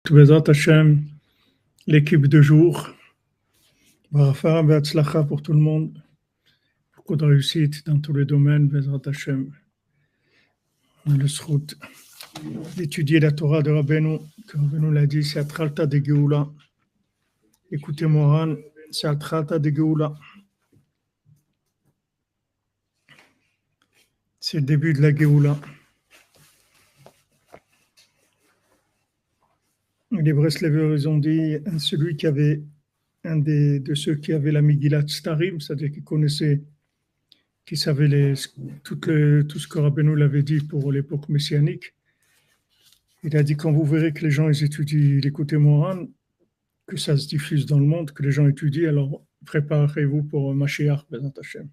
Bezat Hashem, l'équipe de jour, Barafa, Beatzlacha pour tout le monde, beaucoup de réussite dans tous les domaines, Bezat Hashem. On a le srout d'étudier la Torah de Rabbeinu, que Rabbeinu l'a dit, c'est Atralta de Geoula. Écoutez Moran, c'est Atralta de Geoula. C'est le début de la Geoula. Les Breslaveurs, ils ont dit, celui qui avait, de ceux qui avaient la Megillat Starim, c'est-à-dire qui connaissait, qui savait tout ce que Rabbeinu l'avait dit pour l'époque messianique, il a dit, quand vous verrez que les gens ils étudient l'écouté Moran, que ça se diffuse dans le monde, que les gens étudient, alors préparez-vous pour Mashiach, Bezat Hashem.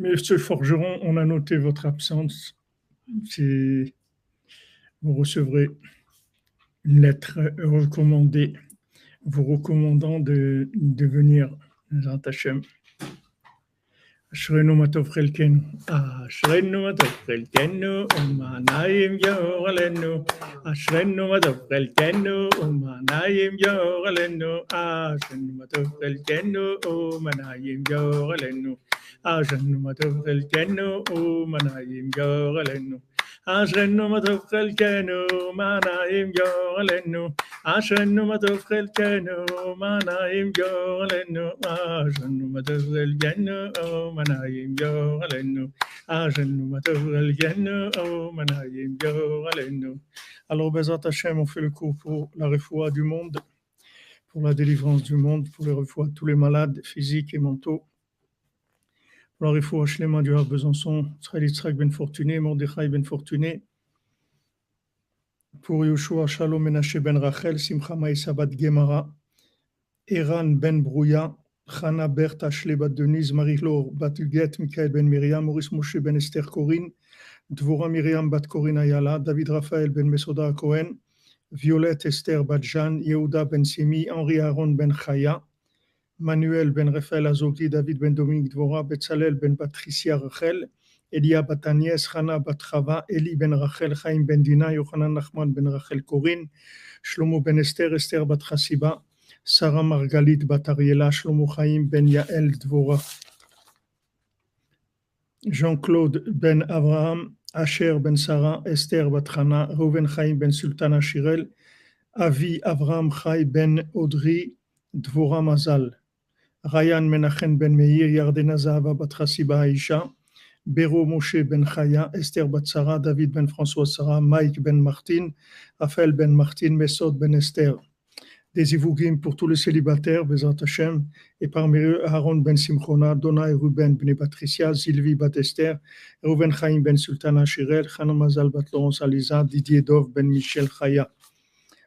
Monsieur Forgeron, on a noté votre absence. Vous recevrez une lettre recommandée, vous recommandant de venir, Bezat Hashem. אשרינו מה טוב חלקנו, אשרינו מה טוב חלקנו, ומעניים יאור עלינו, אשרינו מה טוב חלקנו, ומעניים יאור עלינו, אשרינו מה טוב חלקנו, ומעניים יאור עלינו, אשרינו מה טוב חלקנו, ומעניים יאור עלינו, אשרינו מה טוב חלקנו, ומעניים יאור עלינו, אשרינו מה טוב חלקנו, ומעניים יאור עלינו, אשרינו מה טוב חלקנו, Manayim yor alenu, Ajenu matov alenu, oh manayim yor alenu. Alors, Bezat Hashem, on fait le cours pour la refoua du monde, pour la délivrance du monde, pour le refoua de tous les malades physiques et mentaux, pour la refoua Shlema du Har Besançon, Tzraïl Yitzhak ben Fortuné, Mordechai ben Fortuné, pour Yoshua Shalom Menashe ben Rachel, Simcha Maïsa bat Gemara, Eran ben Brouya, Chana Bertha Ashley bat Denise, Marie-Laure bat Huguette, Michael ben Myriam, Maurice Moshe ben Esther Corinne, Dvorah Myriam bat Corinne Ayala, David Raphaël ben Mesoda Cohen, Violette Esther bat Jeanne, Yehuda ben Simi, Henri Aaron ben Chaya, Manuel ben Raphaël Azogi, David ben Dominique Dvorah, Betzalel ben Patricia Rachel, Elia bat Agnès, Chana bat Chava, Eli ben Rachel, Chaim ben Dina, Yochanan Nachman ben Rachel Corinne, Shlomo ben Esther, Esther bat Chassiba, Sarah Margalit bat Ariela, Shlomo Chaim ben Yael Dvorah, Jean-Claude ben Abraham, Asher ben Sarah, Esther bat Chana, Reuven Chaim ben Sultana Shirel, Avi Avraham Chai ben Audrey Dvorah Mazal, Ryan Menachem ben Meir, Yardena Zahava bat Chassiba Aisha, Bero Moshe ben Chaya, Esther bat Sarah, David ben François Sarah, Mike ben Martin, Raphaël ben Martin, Mesod ben Esther. Des Ivougim pour tous les célibataires, Bezat Hashem, et parmi eux Aaron ben Simchona, Donna et Ruben ben Patricia, Sylvie bat Esther, Reuven Chaim ben Sultana Shirel, Chana Mazal bat Laurence Aliza, Didier Dov ben Michel Chaya.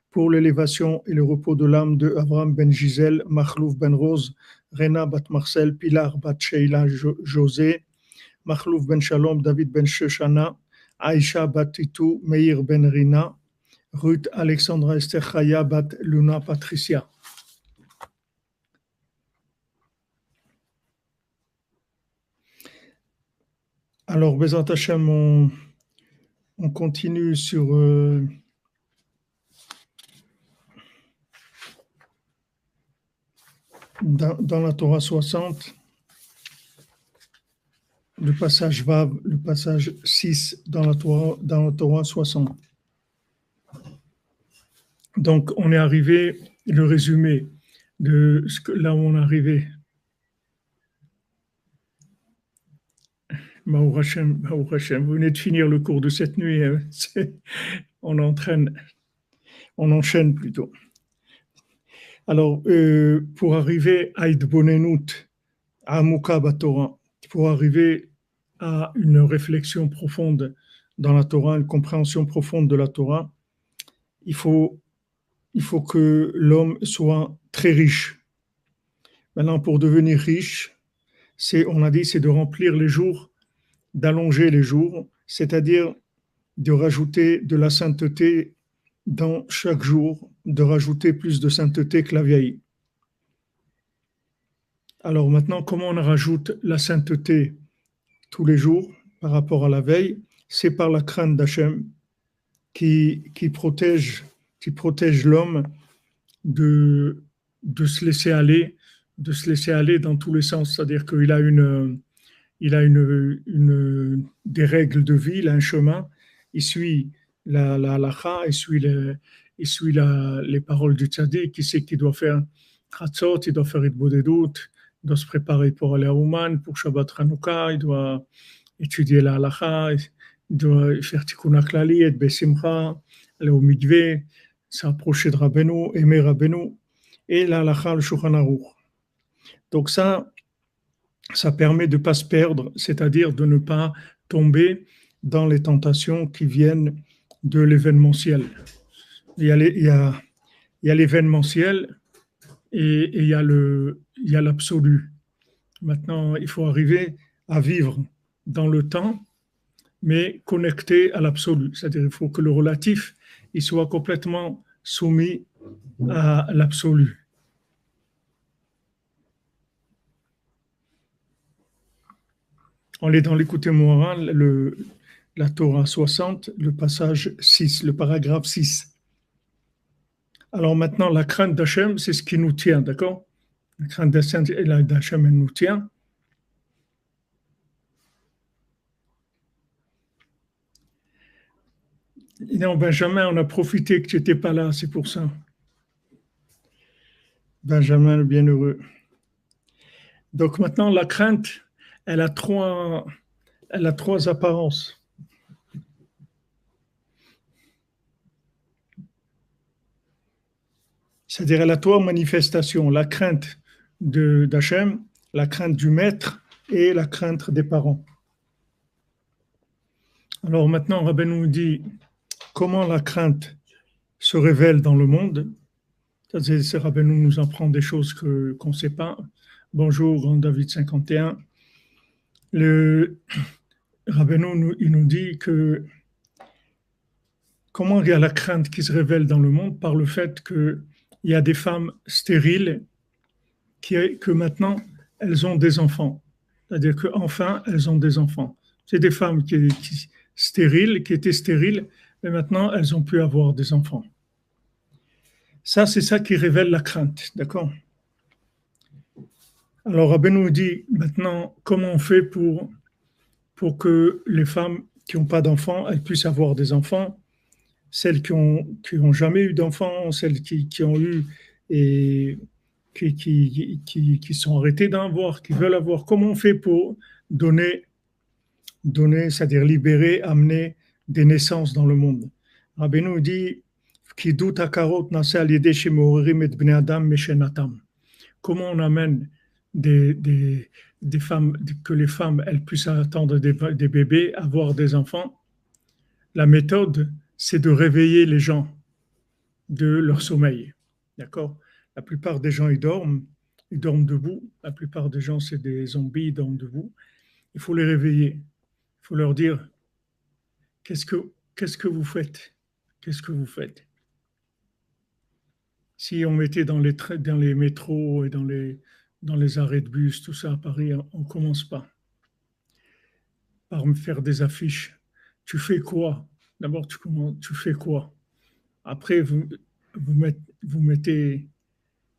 Pour l'élévation et le repos de l'âme de Abraham ben Gisèle, Machlouf ben Rose, Rena bat Marcel, Pilar bat Sheila José, Machlouf ben Shalom, David ben Shoshana, Aïcha bat Titou, Meir ben Rina, Ruth Alexandra Esther Chaya bat Luna Patricia. Alors, Bezat Hashem, on continue sur dans la Torah 60, le passage Vav, le passage 6 dans la Torah 60. Donc, on est arrivé, le résumé de là où on est arrivé. Baruch Hashem, vous venez de finir le cours de cette nuit, on enchaîne plutôt. Alors, pour arriver à Idbonenut, à Amuka Batorah, pour arriver à une réflexion profonde dans la Torah, une compréhension profonde de la Torah, il faut que l'homme soit très riche. Maintenant, pour devenir riche, on a dit, c'est de remplir les jours, d'allonger les jours, c'est-à-dire de rajouter de la sainteté dans chaque jour, de rajouter plus de sainteté que la vieille. Alors maintenant, comment on rajoute la sainteté tous les jours par rapport à la veille? C'est par la crainte d'Hachem qui protège qui protège l'homme de, de se laisser aller dans tous les sens. C'est-à-dire qu'il a des règles de vie, il a un chemin, il suit la halakha, il suit les paroles du tzaddik, qui sait qu'il doit faire Chatzot, il doit faire Hitbodedut, il doit se préparer pour aller à Ouman, pour Shabbat Hanouka, il doit étudier la halakha, il doit faire Tikkun HaKlali, être Besimcha, aller au mikveh, s'approcher de Rabbeinu, aimer Rabbeinu, et la halakha, le Shulchan Aruch. Donc ça permet de ne pas se perdre, c'est-à-dire de ne pas tomber dans les tentations qui viennent de l'événementiel. Il y a l'événementiel et il y a l'absolu. Maintenant, il faut arriver à vivre dans le temps, mais connecté à l'absolu. C'est-à-dire qu'il faut que le relatif il soit complètement soumis à l'absolu. On est dans l'écouté moral, la Torah 60, le passage 6, le paragraphe 6. Alors maintenant, la crainte d'Hachem, c'est ce qui nous tient, d'accord? La crainte d'Hachem, elle nous tient. Et non, Benjamin, on a profité que tu n'étais pas là, c'est pour ça. Benjamin, le bienheureux. Donc maintenant, la crainte, elle a trois apparences. C'est-à-dire, elle a trois manifestations. La crainte d'Hachem, la crainte du maître et la crainte des parents. Alors maintenant, Rabbeinu nous dit comment la crainte se révèle dans le monde. C'est Rabbeinu nous apprend des choses qu'on ne sait pas. Bonjour, Grand David 51. Rabbeinu, il nous dit que comment il y a la crainte qui se révèle dans le monde par le fait qu'il y a des femmes stériles que maintenant, elles ont des enfants. C'est-à-dire qu'enfin, elles ont des enfants. C'est des femmes qui étaient stériles, mais maintenant, elles ont pu avoir des enfants. Ça, c'est ça qui révèle la crainte, d'accord? Alors, Rabbeinu nous dit maintenant, comment on fait pour que les femmes qui n'ont pas d'enfants, elles puissent avoir des enfants, celles qui ont jamais eu d'enfants, celles qui ont eu et qui sont arrêtées d'en avoir, qui veulent avoir. Comment on fait pour donner, c'est-à-dire libérer, amener des naissances dans le monde? Rabbeinu dit comment on amène des femmes, que les femmes elles puissent attendre des bébés, avoir des enfants? La méthode, c'est de réveiller les gens de leur sommeil. D'accord? La plupart des gens, ils dorment debout. La plupart des gens, c'est des zombies, ils dorment debout. Il faut les réveiller. Il faut leur dire, qu'est-ce que vous faites? Qu'est-ce que vous faites? Si on mettait dans les métros et dans les arrêts de bus, tout ça à Paris, on ne commence pas par me faire des affiches. Tu fais quoi? D'abord, tu fais quoi? Après, vous mettez,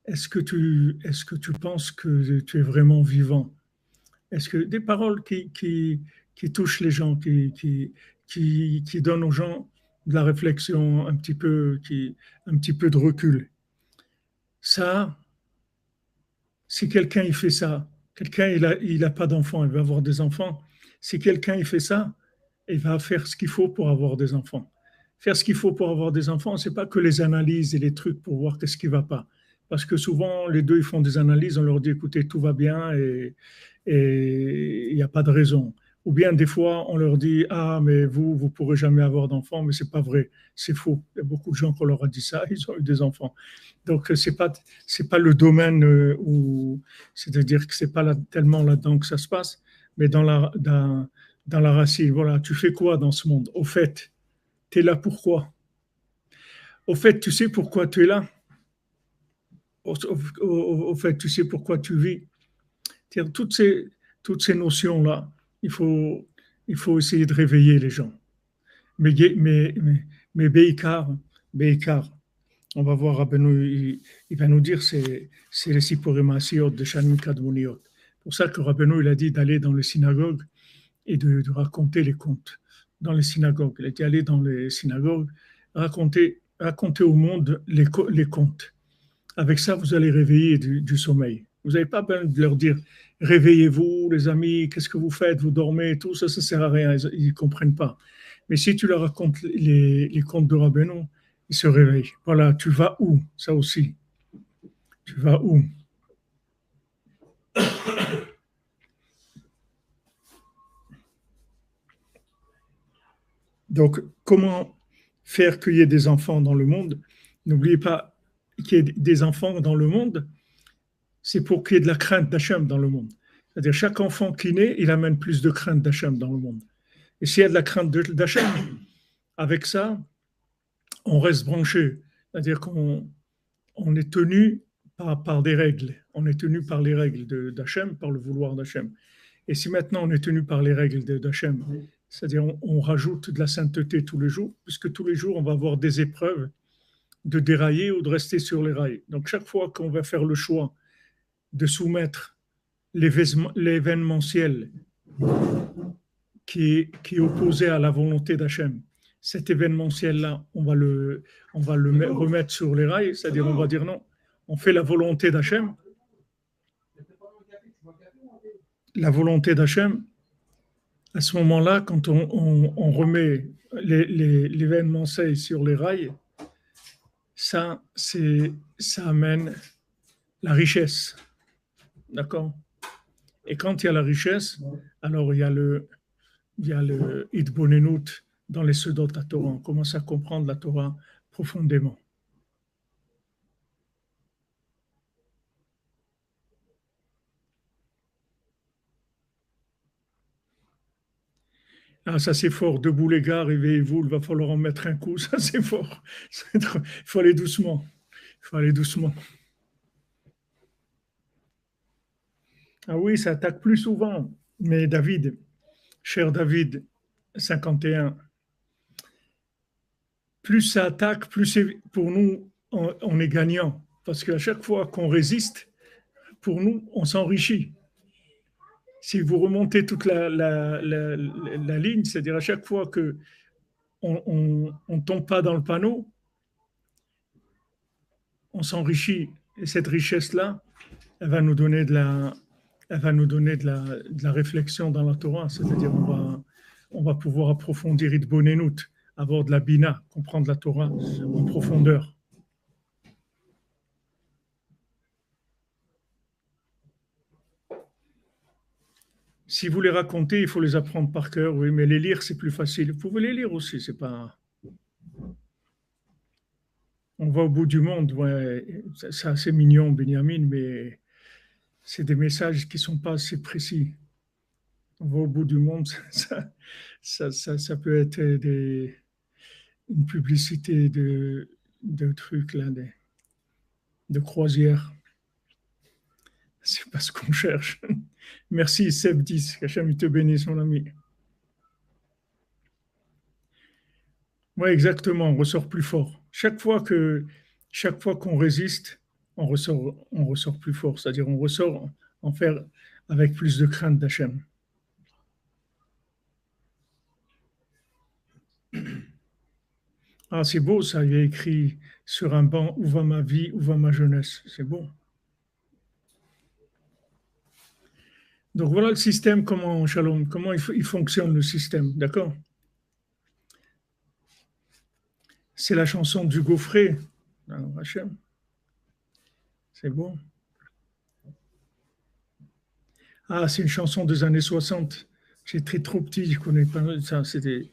est-ce que tu penses que tu es vraiment vivant? Est-ce que des paroles qui touchent les gens, qui donnent aux gens de la réflexion, un petit peu de recul? Ça, si quelqu'un il fait ça, quelqu'un il a pas d'enfants, il va avoir des enfants. Si quelqu'un il fait ça, il va faire ce qu'il faut pour avoir des enfants. Faire ce qu'il faut pour avoir des enfants, c'est pas que les analyses et les trucs pour voir qu'est-ce qui va pas. Parce que souvent, les deux, ils font des analyses, on leur dit, écoutez, tout va bien et il n'y a pas de raison. Ou bien, des fois, on leur dit, ah, mais vous pourrez jamais avoir d'enfants, mais c'est pas vrai, c'est faux. Il y a beaucoup de gens qu'on leur a dit ça, ils ont eu des enfants. Donc, c'est pas le domaine où, c'est-à-dire que c'est pas tellement là-dedans que ça se passe, mais dans la racine. Voilà, tu fais quoi dans ce monde? Au fait, tu es là pourquoi? Au fait, tu sais pourquoi tu es là? Au fait, tu sais pourquoi tu vis? Toutes ces notions-là, il faut essayer de réveiller les gens. Mais Beikar, On va voir Rabbeinu, il va nous dire c'est les Sipurim Asiyot de Shanim Kadmoniot. Pour ça que Rabbeinu il a dit d'aller dans les synagogues et de raconter les contes dans les synagogues. Il a dit aller dans les synagogues, raconter au monde les contes. Avec ça, vous allez réveiller du sommeil. Vous n'avez pas besoin de leur dire réveillez-vous, les amis, qu'est-ce que vous faites, vous dormez, tout ça, ça ne sert à rien, ils ne comprennent pas. Mais si tu leur racontes les contes de Rabbeinu, ils se réveillent. Voilà, tu vas où? Ça aussi. Tu vas où? Donc, comment faire qu'il y ait des enfants dans le monde? N'oubliez pas qu'il y ait des enfants dans le monde, c'est pour qu'il y ait de la crainte d'Hachem dans le monde. C'est-à-dire, chaque enfant qui naît, il amène plus de crainte d'Hachem dans le monde. Et s'il y a de la crainte d'Hachem, avec ça, on reste branché. C'est-à-dire qu'on est tenu par des règles. On est tenu par les règles d'Hachem, par le vouloir d'Hachem. Et si maintenant on est tenu par les règles d'Hachem, c'est-à-dire on rajoute de la sainteté tous les jours, puisque tous les jours on va avoir des épreuves de dérailler ou de rester sur les rails. Donc chaque fois qu'on va faire le choix de soumettre l'événementiel qui est opposé à la volonté d'Hachem, cet événementiel-là, on va le remettre sur les rails, c'est-à-dire on va dire non, on fait la volonté d'Hachem. La volonté d'Hachem, à ce moment-là, quand on remet l'événementiel sur les rails, ça amène la richesse. D'accord? Et quand il y a la richesse, alors il y a le Hitbonenut dans les Sodot de la Torah. On commence à comprendre la Torah profondément. Ah, ça c'est fort. Debout les gars, réveillez-vous, il va falloir en mettre un coup. Ça c'est fort. Il faut aller doucement. Il faut aller doucement. Ah oui, ça attaque plus souvent. Mais David, cher David, 51, plus ça attaque, plus pour nous, on est gagnant. Parce qu'à chaque fois qu'on résiste, pour nous, on s'enrichit. Si vous remontez toute la ligne, c'est-à-dire à chaque fois que on tombe pas dans le panneau, on s'enrichit. Et cette richesse-là, elle va nous donner de la réflexion dans la Torah, c'est-à-dire on va pouvoir approfondir Hitbonenut, avoir de la bina, comprendre la Torah en profondeur. Si vous les racontez, il faut les apprendre par cœur, oui, mais les lire, c'est plus facile. Vous pouvez les lire aussi, c'est pas... On va au bout du monde, ouais, c'est assez mignon, Benjamin, mais c'est des messages qui ne sont pas assez précis. On va au bout du monde, ça peut être une publicité de trucs, là, de croisière. C'est pas ce qu'on cherche. Merci, Seb 10. Qu'Hachem te bénisse, mon ami. Oui, exactement, on ressort plus fort. Chaque fois qu'on résiste, on ressort plus fort. C'est-à-dire, on ressort en faire avec plus de crainte d'Hachem. Ah, c'est beau ça, il y a écrit sur un banc où va ma vie, où va ma jeunesse. C'est beau. Donc voilà le système, comment, Shalom, comment il fonctionne le système, d'accord? C'est la chanson du Gaufret. Hachem. C'est beau. Ah, c'est une chanson des années 60. J'étais trop petit, je ne connais pas ça. C'était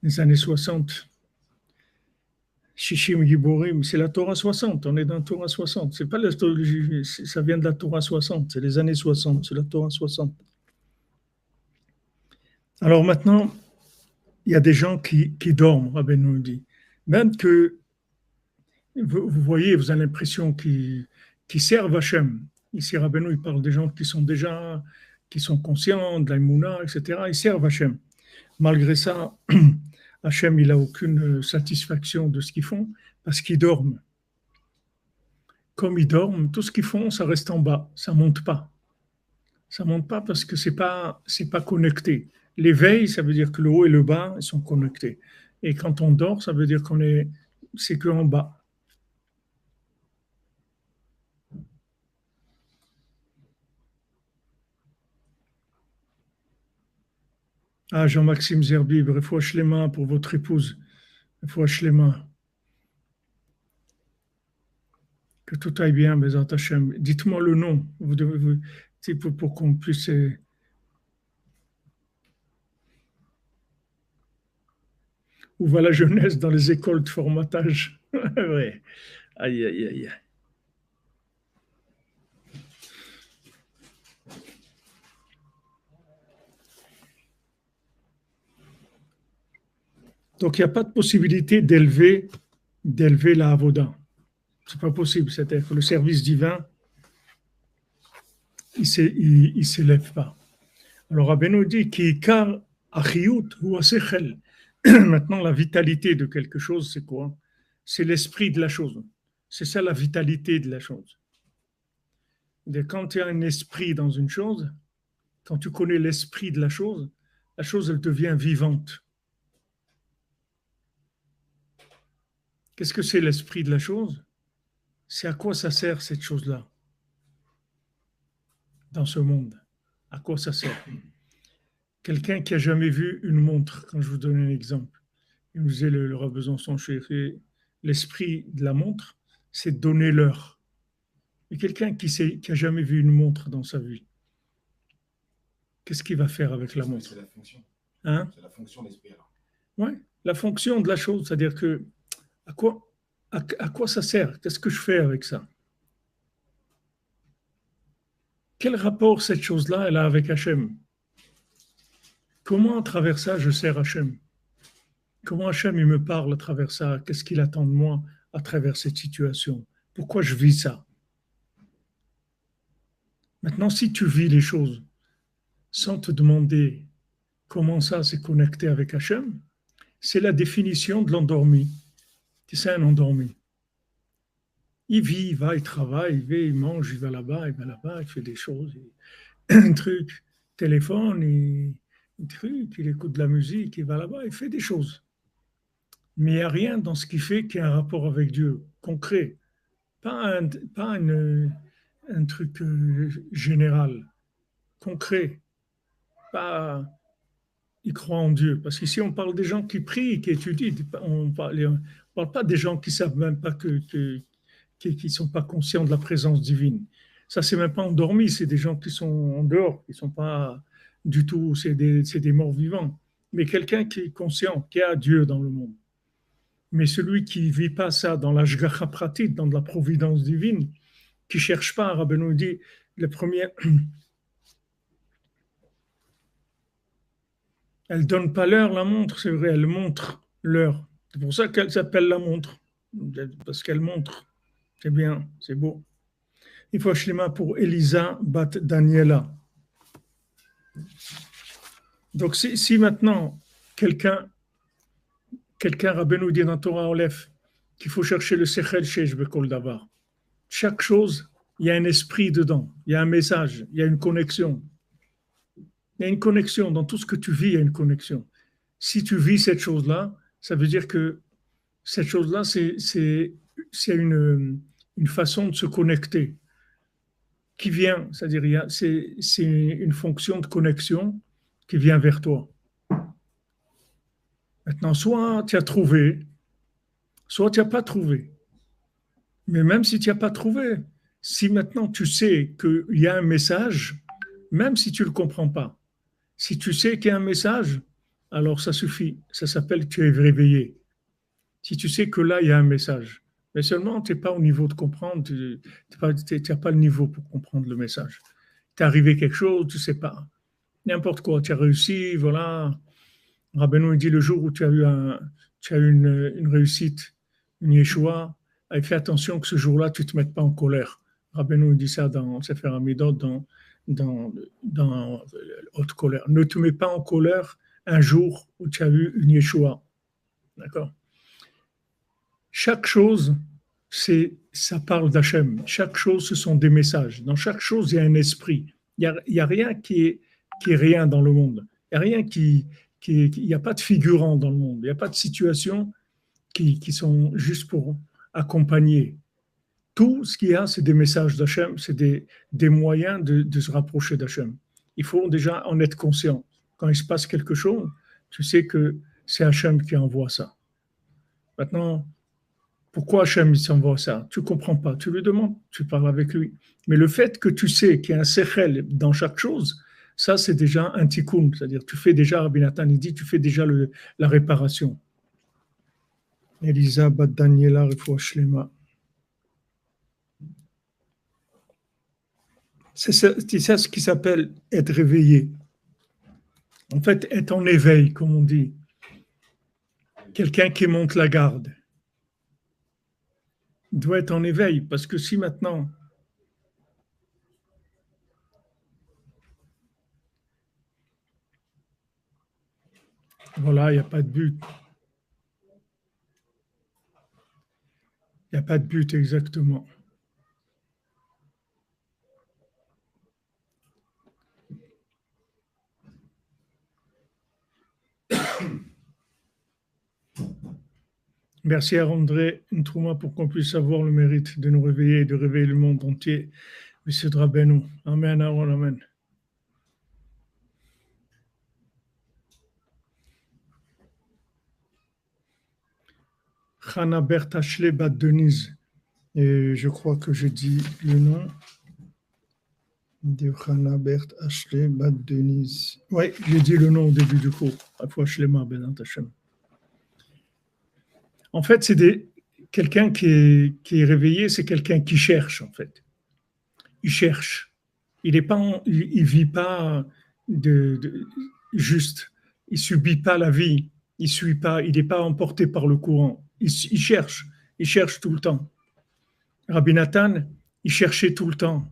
les années 60. Shishim Giborim, c'est la Torah 60. On est dans la Torah 60. C'est pas ça vient de la Torah 60. C'est les années 60. C'est la Torah 60. Alors maintenant, il y a des gens qui dorment, Rabbi nous dit. Même que vous voyez, vous avez l'impression qu'ils servent Hachem. Ici, Rabbeinu, il parle des gens qui sont conscients de la Mouna, etc. Ils servent Hachem. Malgré ça, Hachem, il n'a aucune satisfaction de ce qu'ils font parce qu'ils dorment. comme ils dorment, tout ce qu'ils font, ça reste en bas, ça monte pas. Ça monte pas parce que c'est pas connecté. L'éveil, ça veut dire que le haut et le bas, ils sont connectés. Et quand on dort, ça veut dire c'est que en bas. Ah, Jean-Maxime Zerbib, refouach les mains pour votre épouse. Refouach les mains. Que tout aille bien, Bezat Hashem. Dites-moi le nom, pour qu'on puisse. Où va la jeunesse dans les écoles de formatage? Ouais. Aïe, aïe, aïe. Donc, il n'y a pas de possibilité d'élever la avoda. C'est pas possible. C'est-à-dire que le service divin, il s'élève pas. Alors, Rabbeinu dit qu'ikar achiyut ou asechel. Maintenant, la vitalité de quelque chose, c'est quoi? C'est l'esprit de la chose. C'est ça la vitalité de la chose. Et quand tu as un esprit dans une chose, quand tu connais l'esprit de la chose, elle devient vivante. Qu'est-ce que c'est l'esprit de la chose? C'est à quoi ça sert cette chose-là dans ce monde? À quoi ça sert? Quelqu'un qui a jamais vu une montre, quand je vous donne un exemple, il nous disait le Rav Besançon, l'esprit de la montre, c'est de donner l'heure. Et quelqu'un qui a jamais vu une montre dans sa vie, qu'est-ce qu'il va faire avec la montre? C'est la fonction. Hein? C'est la fonction de l'esprit alors. Oui, la fonction de la chose, c'est-à-dire que à quoi ça sert? Qu'est-ce que je fais avec ça? Quel rapport cette chose-là elle a avec Hachem? Comment à travers ça je sers Hachem? Comment Hachem il me parle à travers ça? Qu'est-ce qu'il attend de moi à travers cette situation? Pourquoi je vis ça? Maintenant, si tu vis les choses sans te demander comment ça s'est connecté avec Hachem, c'est la définition de l'endormi. C'est un endormi. Il vit, il va, il travaille, il va, il mange, il va là-bas, il fait des choses, un truc, téléphone, il écoute de la musique, il va là-bas, il fait des choses. Mais il n'y a rien dans ce qu'il fait qui a un rapport avec Dieu, concret. Pas un truc général, concret. Pas, il croit en Dieu. Parce qu'ici, on parle des gens qui prient, qui étudient. On ne parle pas des gens qui ne savent même pas qui ne sont pas conscients de la présence divine. Ça, c'est même pas endormi, c'est des gens qui sont en dehors, qui ne sont pas du tout, c'est des morts vivants. Mais quelqu'un qui est conscient, qui a Dieu dans le monde. Mais celui qui ne vit pas ça dans l'ashgacha pratique, dans la providence divine, qui ne cherche pas, Rabbeinu dit, le premier, elle ne donne pas l'heure, la montre, c'est vrai, elle montre l'heure. C'est pour ça qu'elle s'appelle la montre, parce qu'elle montre. C'est bien, c'est beau. Il faut Shlema pour Elisa Bat Daniela. Donc, si maintenant quelqu'un Rabbeinu dit dans Torah Olef qu'il faut chercher le Sechel Shesh Bekol Davar. Chaque chose, il y a un esprit dedans, il y a un message, il y a une connexion. Il y a une connexion. Dans tout ce que tu vis, il y a une connexion. Si tu vis cette chose-là, ça veut dire que cette chose-là, c'est une façon de se connecter qui vient, c'est-à-dire c'est une fonction de connexion qui vient vers toi. Maintenant, soit tu as trouvé, soit tu n'as pas trouvé. Mais même si tu n'as pas trouvé, si maintenant tu sais qu'il y a un message, même si tu ne le comprends pas, si tu sais qu'il y a un message, alors ça suffit. Ça s'appelle tu es réveillé. Si tu sais que là, il y a un message. Mais seulement, tu n'es pas au niveau de comprendre, tu n'as pas le niveau pour comprendre le message. T'es arrivé quelque chose, tu ne sais pas. N'importe quoi, tu as réussi, voilà. Rabbeinu dit le jour où tu as eu une réussite, une yeshua, fais attention que ce jour-là, tu ne te mettes pas en colère. Rabbeinu dit ça dans Sefer Amidot, dans haute colère. Ne te mets pas en colère un jour où tu as eu une yeshua. D'accord? Chaque chose ça parle d'Hachem. Chaque chose, ce sont des messages. Dans chaque chose, il y a un esprit. Il y a rien qui est rien dans le monde. Il n'y a rien il n'y a pas de figurant dans le monde. Il n'y a pas de situation qui sont juste pour accompagner. Tout ce qu'il y a, c'est des messages d'Hachem, c'est des moyens de se rapprocher d'Hachem. Il faut déjà en être conscient. Quand il se passe quelque chose, tu sais que c'est Hachem qui envoie ça. Maintenant, pourquoi Hachem il s'envoie ça? Tu ne comprends pas. Tu lui demandes, tu parles avec lui. Mais le fait que tu sais qu'il y a un sechel dans chaque chose, ça c'est déjà un tikkun. C'est-à-dire tu fais déjà, Rabbi Nathan il dit, tu fais déjà la réparation. Elisa bat Daniela Refoua Shlema. C'est ça ce qui s'appelle être réveillé. En fait, être en éveil, comme on dit. Quelqu'un qui monte la garde. Il doit être en éveil, parce que si maintenant, voilà, il n'y a pas de but. Il n'y a pas de but exactement. Merci à André Ntrouma pour qu'on puisse avoir le mérite de nous réveiller et de réveiller le monde entier. Monsieur Drabenu. Amen, amen, amen. Chana Bertachle Bat Denise. Et je crois que je dis le nom de Chana Bertachle Bat Denise. Oui, j'ai dit le nom au début du cours. En fait, quelqu'un qui est réveillé, c'est quelqu'un qui cherche, en fait. Il cherche. Il vit pas juste. Il subit pas la vie. Il suit pas. Il n'est pas emporté par le courant. Il cherche. Il cherche tout le temps. Rabbi Nathan, il cherchait tout le temps.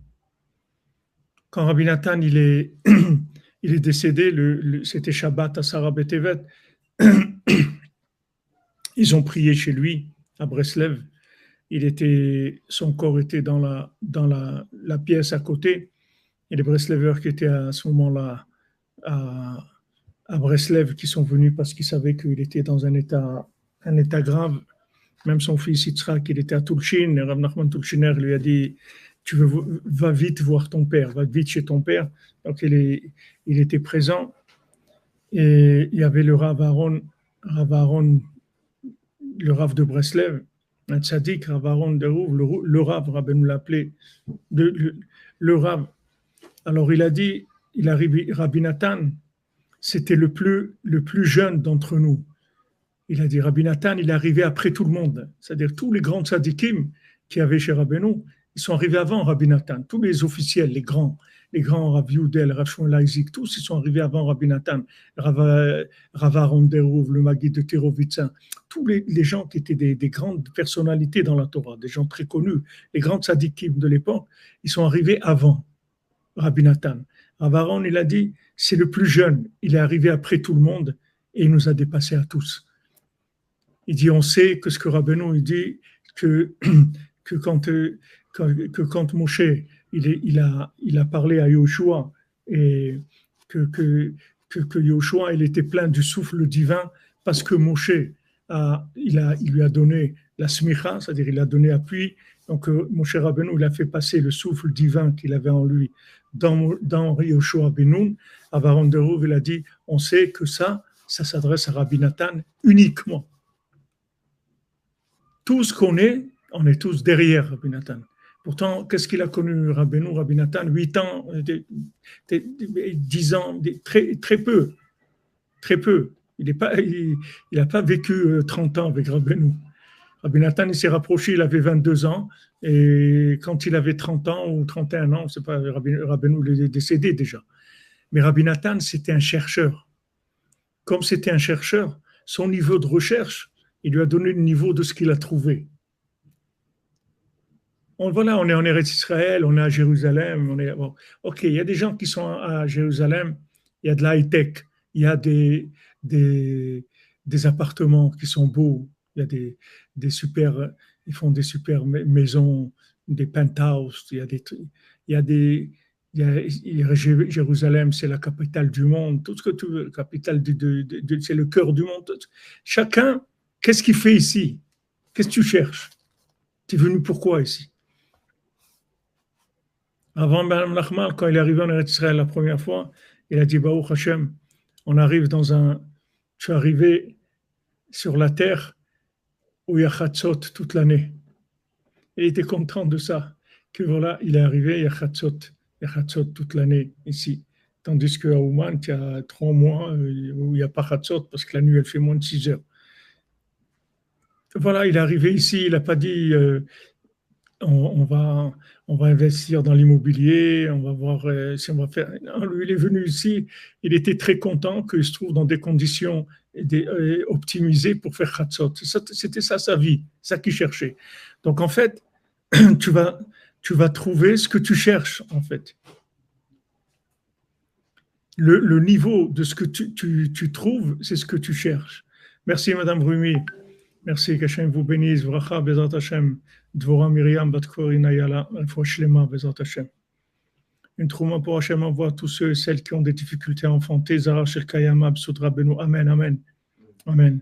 Quand Rabbi Nathan il est décédé, c'était Shabbat à Sarah Betevet. Ils ont prié chez lui à Breslev. Son corps était dans la pièce à côté. Et les Breslevers qui étaient à ce moment-là à Breslev, qui sont venus parce qu'ils savaient qu'il était dans un état grave. Même son fils Yitzhak, il était à Tulchin. Rav Nachman Tulchiner lui a dit, va vite voir ton père, va vite chez ton père. Donc il était présent. Et il y avait le Rav Aaron, le Rav de Breslev, un tzaddik, Rav Aaron de Rouv, le Rav, Rabbeinu l'appelait, le Rav. Alors il a dit, Rabbi Nathan, c'était le plus jeune d'entre nous. Il a dit, Rabbi Nathan, il est arrivé après tout le monde. C'est-à-dire tous les grands tzaddikim qui avaient chez Rabbeinu, ils sont arrivés avant Rabbi Nathan. Tous les officiels, les grands Rav Yudel, Rav Shmuel Isaac, tous ils sont arrivés avant Rabbi Nathan. Rav Aaron Derouv, le Maguide de Tirovitsa, tous les gens qui étaient des grandes personnalités dans la Torah, des gens très connus, les grands tzaddikim de l'époque, ils sont arrivés avant Rabbi Nathan. Rav Aaron, il a dit, c'est le plus jeune, il est arrivé après tout le monde et il nous a dépassés à tous. Il dit, on sait que ce que Rabbeinu il dit, que quand Moshe il a parlé à Yoshua et que Yoshua il était plein du souffle divin parce que Moshe il lui a donné la smicha, c'est-à-dire il a donné appui. Donc Moshe Rabbeinu il a fait passer le souffle divin qu'il avait en lui dans Yoshua Benoun. Avaron de Rouv il a dit, on sait que ça s'adresse à Rabbi Nathan uniquement. Tout ce qu'on est, on est tous derrière Rabbi Nathan. Pourtant, qu'est-ce qu'il a connu Rabbi Nathan 8 ans, 10 ans, très, très peu. Très peu. Il n'a pas vécu 30 ans avec Rabbeinu. Rabbi Nathan, il s'est rapproché, il avait 22 ans, et quand il avait 30 ans ou 31 ans, c'est pas Rabbeinu, il est décédé déjà. Mais Rabbi Nathan, c'était un chercheur. Comme c'était un chercheur, son niveau de recherche, il lui a donné le niveau de ce qu'il a trouvé. Voilà, on est en Eretz Israël, on est à Jérusalem. Ok, il y a des gens qui sont à Jérusalem, il y a de l'high-tech, il y a des appartements qui sont beaux, il y a des super. ils font des super maisons, des penthouses, Jérusalem, c'est la capitale du monde, tout ce que tu veux, capitale c'est le cœur du monde. Chacun, qu'est-ce qu'il fait ici? Qu'est-ce que tu cherches? Tu es venu pourquoi ici? Avant Ben Nachman, quand il est arrivé en Eretz Israël la première fois, il a dit Baruch Hashem, je suis arrivé sur la terre où il y a Chatzot toute l'année. Et il était content de ça, que voilà, il est arrivé, il y a Chatzot toute l'année ici. Tandis qu'à Ouman, il y a 3 mois où il n'y a pas Chatzot parce que la nuit, elle fait moins de 6 heures. Voilà, il est arrivé ici, il n'a pas dit on va investir dans l'immobilier, on va voir si on va faire. Non, lui, il est venu ici, il était très content qu'il se trouve dans des conditions optimisées pour faire Chatzot. C'était ça sa vie, ça qu'il cherchait. Donc en fait, tu vas trouver ce que tu cherches en fait. Le niveau de ce que tu trouves, c'est ce que tu cherches. Merci Madame Rumi. Merci, qu'Hachem vous bénisse. Vracha, Bezat Hashem. Dvorah Miriam, Bat-Korina Yala, Alpha Shlema, Bezat Hashem. Une trouma pour Hachem envoie tous ceux et celles qui ont des difficultés à enfanter. Zara Shel Kayama, B'Sudra Benu. Amen, Amen. Amen.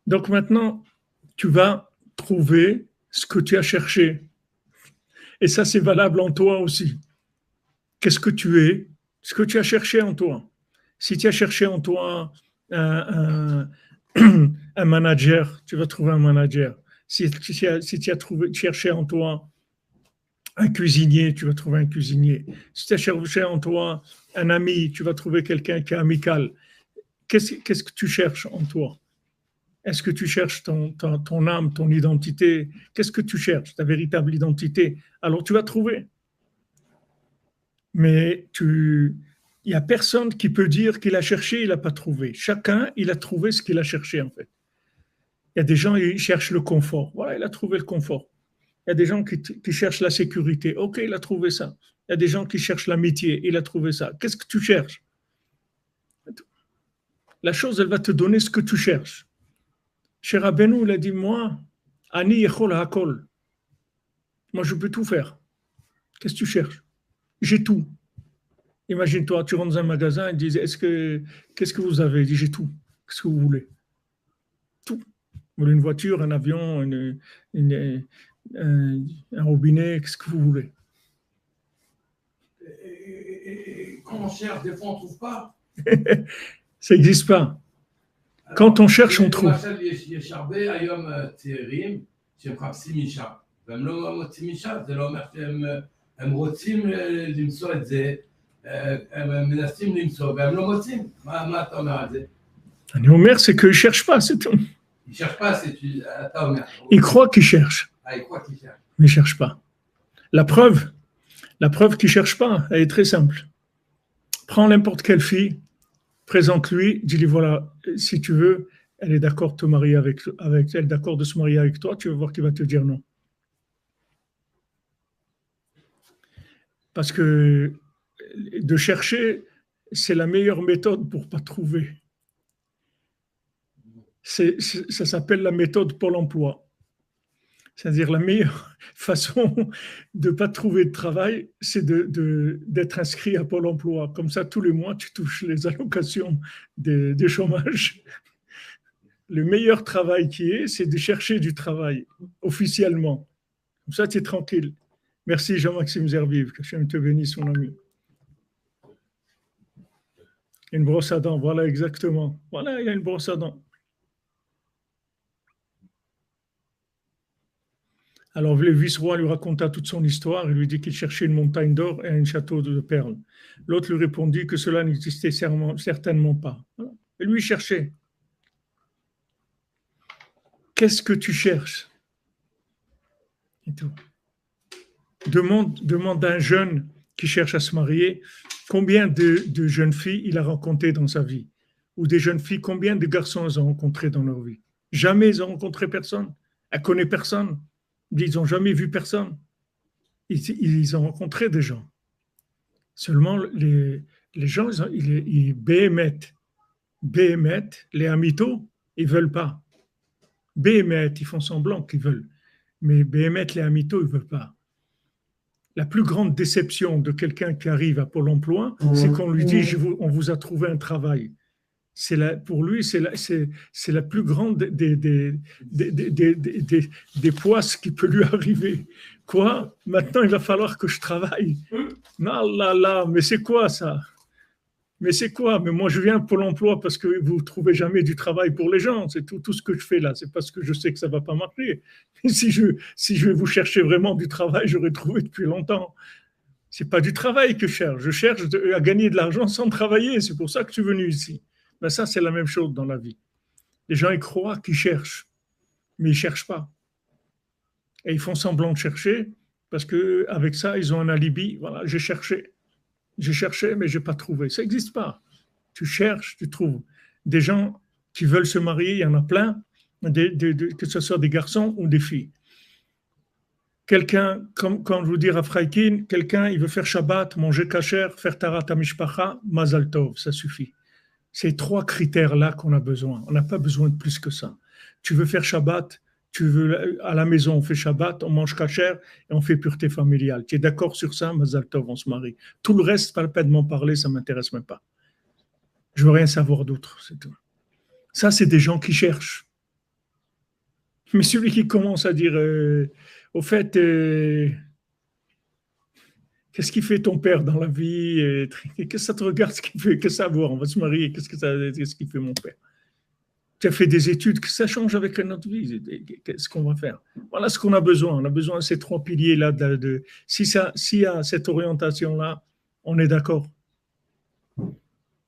Donc maintenant, tu vas trouver ce que tu as cherché. Et ça, c'est valable en toi aussi. Qu'est-ce que tu es? Ce que tu as cherché en toi. Si tu as cherché en toi un manager, tu vas trouver un manager. Si tu as cherché en toi un cuisinier, tu vas trouver un cuisinier. Si tu as cherché en toi un ami, tu vas trouver quelqu'un qui est amical. Qu'est-ce que tu cherches en toi? Est-ce que tu cherches ton âme, ton identité? Qu'est-ce que tu cherches? Ta véritable identité? Alors tu vas trouver. Mais il n'y a personne qui peut dire qu'il a cherché, il n'a pas trouvé. Chacun, il a trouvé ce qu'il a cherché en fait. Il y a des gens qui cherchent le confort. Voilà, il a trouvé le confort. Il y a des gens qui cherchent la sécurité. Ok, il a trouvé ça. Il y a des gens qui cherchent l'amitié. Il a trouvé ça. Qu'est-ce que tu cherches? La chose, elle va te donner ce que tu cherches. Cher Rabbeinu, il a dit, moi, Ani Yechol Hakol. Moi, je peux tout faire. Qu'est-ce que tu cherches? J'ai tout. Imagine-toi, tu rentres dans un magasin et disent qu'est-ce que vous avez? Il dit, j'ai tout. Qu'est-ce que vous voulez? Tout. Vous voulez une voiture, un avion, un robinet, qu'est-ce que vous voulez? Et quand on cherche, des fois, on ne trouve pas. Ça n'existe pas. Quand on cherche, on trouve. יש הרבה היום צעירים שמחפשים אישה, והם לא מוצאים אישה, זה לא אומר שהם רוצים למצוא את זה, הם מנסים למצוא, והם לא מוצאים. מה אתה אומר על זה? אני אומר, c'est qu'ils ne cherchent pas, c'est tout. Ils ne cherchent pas, אתה אומר. Ils croient qu'ils cherchent. Ils croient qu'ils cherchent. Mais ils ne cherchent pas. La preuve qu'ils ne cherchent pas, elle est très simple. Prends n'importe quelle fille, présente-lui, dis-lui voilà, si tu veux, elle est d'accord de te marier avec elle, d'accord de se marier avec toi, tu vas voir qu'il va te dire non. Parce que de chercher, c'est la meilleure méthode pour ne pas trouver. Ça s'appelle la méthode Pôle emploi. C'est-à-dire la meilleure façon de ne pas trouver de travail, c'est d'être inscrit à Pôle emploi. Comme ça, tous les mois, tu touches les allocations des chômages. Le meilleur travail qui est, c'est de chercher du travail officiellement. Comme ça, tu es tranquille. Merci Jean-Maxime Zervive, que Hachem te bénisse, mon ami. Une brosse à dents, voilà exactement. Voilà, il y a une brosse à dents. Alors le vice-roi lui raconta toute son histoire, il lui dit qu'il cherchait une montagne d'or et un château de perles. L'autre lui répondit que cela n'existait certainement pas. Voilà. Et lui cherchait. Qu'est-ce que tu cherches? Et tout. Demande à un jeune qui cherche à se marier combien de jeunes filles il a rencontrées dans sa vie. Ou des jeunes filles, combien de garçons ils ont rencontrés dans leur vie. Jamais ils ont rencontré personne. Elle ne connaît personne. Ils n'ont jamais vu personne. Ils ont rencontré des gens. Seulement, les gens, ils béhémettent. Les amitos, ils ne veulent pas. Béhémet, ils font semblant qu'ils veulent. Mais Béhémet, les Amito, ils ne veulent pas. La plus grande déception de quelqu'un qui arrive à Pôle emploi, c'est qu'on lui dit on vous a trouvé un travail. Pour lui, c'est la plus grande des poisses qui peut lui arriver. Quoi? Maintenant, il va falloir que je travaille. Non, là, là, mais c'est quoi ça? Mais c'est quoi? Mais moi, je viens pour l'emploi parce que vous ne trouvez jamais du travail pour les gens. C'est tout ce que je fais là. C'est parce que je sais que ça ne va pas marcher. Si je vais vous chercher vraiment du travail, j'aurais trouvé depuis longtemps. Ce n'est pas du travail que je cherche. Je cherche à gagner de l'argent sans travailler. C'est pour ça que je suis venu ici. Ben ça, c'est la même chose dans la vie. Les gens, ils croient qu'ils cherchent, mais ils ne cherchent pas. Et ils font semblant de chercher parce qu'avec ça, ils ont un alibi. Voilà, j'ai cherché, mais je n'ai pas trouvé. Ça n'existe pas. Tu cherches, tu trouves. Des gens qui veulent se marier, il y en a plein, que ce soit des garçons ou des filles. Quelqu'un, comme quand je vous dis à Freikin, quelqu'un, il veut faire Shabbat, manger kasher, faire Tarat Mishpacha, Mazal Tov, ça suffit. C'est 3 critères-là qu'on a besoin. On n'a pas besoin de plus que ça. Tu veux faire Shabbat, tu veux à la maison, on fait Shabbat, on mange kasher et on fait pureté familiale. Tu es d'accord sur ça, Mazal Tov, on se marie. Tout le reste, pas la peine de m'en parler, ça ne m'intéresse même pas. Je veux rien savoir d'autre, c'est tout. Ça, c'est des gens qui cherchent. Mais celui qui commence à dire, au fait, qu'est-ce qu'il fait ton père dans la vie? Qu'est-ce que ça te regarde ce qu'il fait? Qu'est-ce que ça vaut? On va se marier. Qu'est-ce qu'il fait mon père? Tu as fait des études, que ça change avec notre vie. Qu'est-ce qu'on va faire? Voilà ce qu'on a besoin. On a besoin de ces 3 piliers-là. S'il y a cette orientation-là, on est d'accord.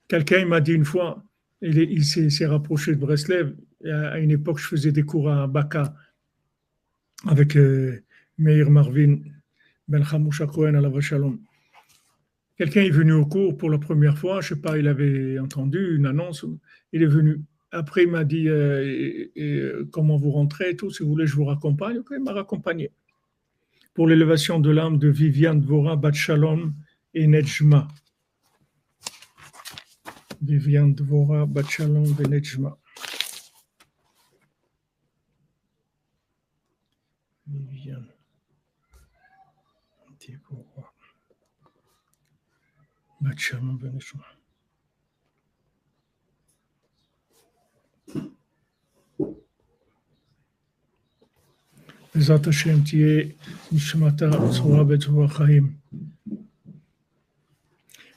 Quelqu'un m'a dit une fois, il s'est rapproché de Breslev. À une époque, je faisais des cours à Baka avec Meir Marvin Ben Chamoucha Cohen à la Shalom. Quelqu'un est venu au cours pour la première fois, je ne sais pas, il avait entendu une annonce, il est venu. Après, il m'a dit comment vous rentrez et tout, si vous voulez, je vous raccompagne. Okay, il m'a raccompagné. Pour l'élévation de l'âme de Viviane Dvora, Bat Shalom et Nejma. Viviane Dvora, Bat Shalom et Nejma. Viviane Dvora. Bat Shalom et Nejma. בעזרת השם תהיה נשמתה צרורה בצרור החיים.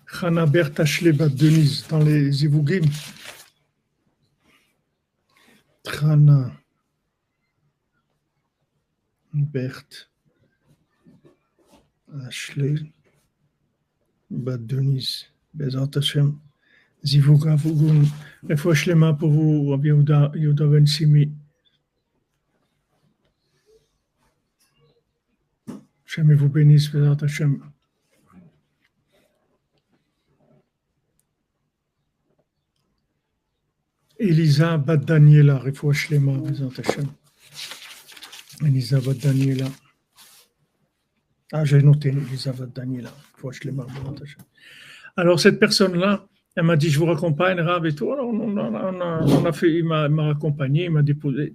חנה ברטה שלבת דניז, dans les זיווגים. חנה ברט שלבת דניז, בעזרת השם. זיווג אבוגון, רפואה שלמה pour vous, רבי יהודה בן סימי. Hashem vous bénisse, Bézat Hashem. Elisa Bat Daniela, Refoua Shlema, Bézat Hashem. Elisa Bat Daniela. Ah, j'ai noté Elisa Bat Daniela, Refoua Shlema, Bézat Hashem. Alors, cette personne-là, elle m'a dit, je vous raccompagne, Rav et tout. Alors, il m'a raccompagné, il m'a déposé.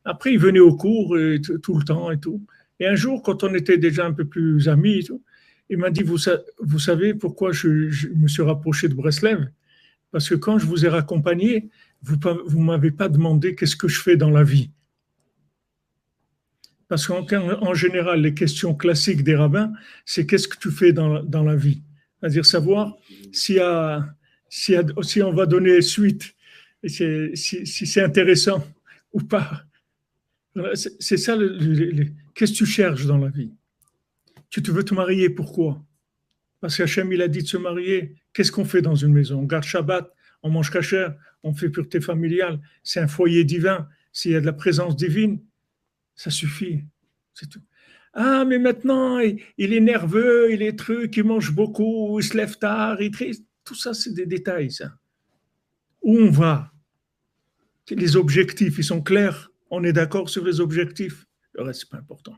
Après, il venait au cours tout le temps et tout. Et un jour, quand on était déjà un peu plus amis, et tout, il m'a dit, vous savez pourquoi je me suis rapproché de Breslev? Parce que quand je vous ai raccompagné, vous ne m'avez pas demandé qu'est-ce que je fais dans la vie. Parce qu'en général, les questions classiques des rabbins, c'est qu'est-ce que tu fais dans la vie? C'est-à-dire savoir si on va donner suite, si c'est intéressant ou pas. C'est ça, qu'est-ce que tu cherches dans la vie? Tu te veux te marier, pourquoi? Parce qu'Hachem, il a dit de se marier. Qu'est-ce qu'on fait dans une maison? On garde Shabbat, on mange kasher, on fait pureté familiale. C'est un foyer divin. S'il y a de la présence divine, ça suffit. C'est tout. Ah, mais maintenant, il est nerveux, il est truc, il mange beaucoup, il se lève tard, il triste. Tout ça, c'est des détails, ça. Où on va? Les objectifs, ils sont clairs. On est d'accord sur les objectifs. Le reste, c'est pas important.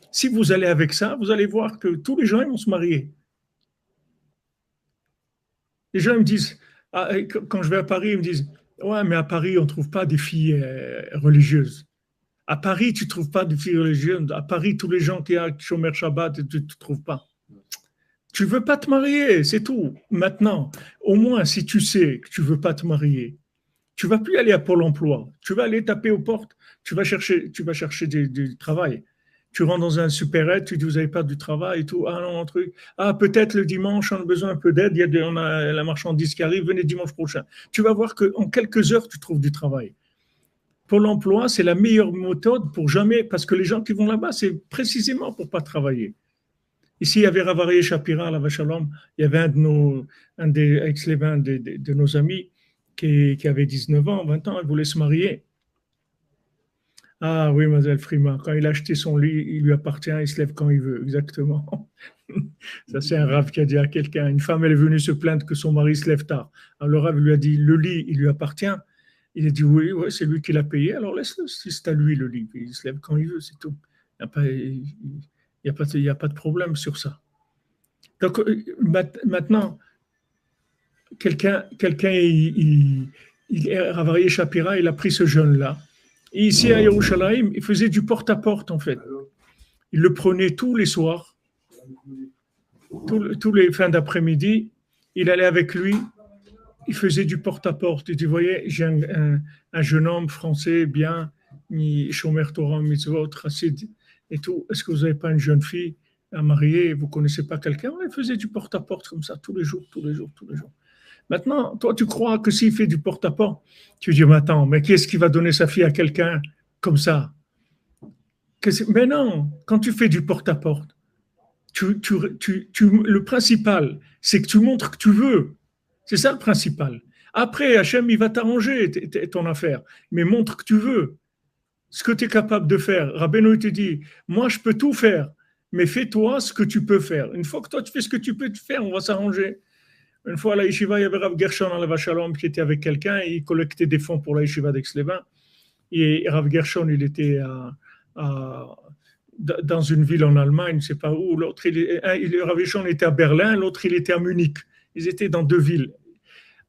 Si vous allez avec ça, vous allez voir que tous les gens ils vont se marier. Les gens me disent, quand je vais à Paris, ils me disent, ouais, mais à Paris, on ne trouve pas des filles religieuses. À Paris, tu ne trouves pas de filles religieuses. À Paris, tous les gens qui ont Shomer Shabbat, tu ne trouves pas. Tu ne veux pas te marier, c'est tout. Maintenant, au moins, si tu sais que tu ne veux pas te marier, tu ne vas plus aller à Pôle emploi. Tu vas aller taper aux portes. Tu vas chercher du travail. Tu rentres dans un supérette, tu dis vous n'avez pas du travail et tout. Ah non, un truc. Ah, peut-être le dimanche, on a besoin un peu d'aide. On a la marchandise qui arrive, venez dimanche prochain. Tu vas voir qu'en quelques heures, tu trouves du travail. Pôle emploi, c'est la meilleure méthode pour jamais, parce que les gens qui vont là-bas, c'est précisément pour ne pas travailler. Ici, il y avait Ravarie Shapira, la Vachalom, il y avait un des ex-lévins de nos amis qui avait 19 ans, 20 ans, il voulait se marier. Ah oui, mademoiselle Frima, quand il a acheté son lit, il lui appartient, il se lève quand il veut, exactement. Ça, c'est un rave qui a dit à quelqu'un. Une femme, elle est venue se plaindre que son mari se lève tard. Alors le rave lui a dit, le lit, il lui appartient. Il a dit, oui, ouais, c'est lui qui l'a payé, alors laisse-le, c'est à lui le lit. Il se lève quand il veut, c'est tout. Il n'y a pas de problème sur ça. Donc maintenant, quelqu'un, Ravarie Shapira, il a pris ce jeune-là. Et ici à Yerushalayim, il faisait du porte-à-porte en fait. Il le prenait tous les soirs, tous les fins d'après-midi. Il allait avec lui, il faisait du porte-à-porte. Il dit, vous voyez, j'ai un jeune homme français bien, Shomer Torah, Mitzvot, Chassid et tout. Est-ce que vous n'avez pas une jeune fille à marier? Vous ne connaissez pas quelqu'un? Il faisait du porte-à-porte comme ça tous les jours. Maintenant, toi, tu crois que s'il fait du porte-à-porte, tu dis, mais attends, mais qui est-ce qui va donner sa fille à quelqu'un comme ça? Mais non, quand tu fais du porte-à-porte, le principal, c'est que tu montres que tu veux. C'est ça le principal. Après, Hachem, il va t'arranger ton affaire, mais montre que tu veux. Ce que tu es capable de faire. Rabbeinu te dit, moi, je peux tout faire, mais fais-toi ce que tu peux faire. Une fois que toi, tu fais ce que tu peux faire, on va s'arranger. Une fois à la yeshiva, il y avait Rav Gershon à la Vachalom qui était avec quelqu'un et il collectait des fonds pour la yeshiva d'Aix-les-Bains. Et Rav Gershon, il était dans une ville en Allemagne, je ne sais pas où. L'autre, Rav Gershon était à Berlin, l'autre, il était à Munich. Ils étaient dans deux villes.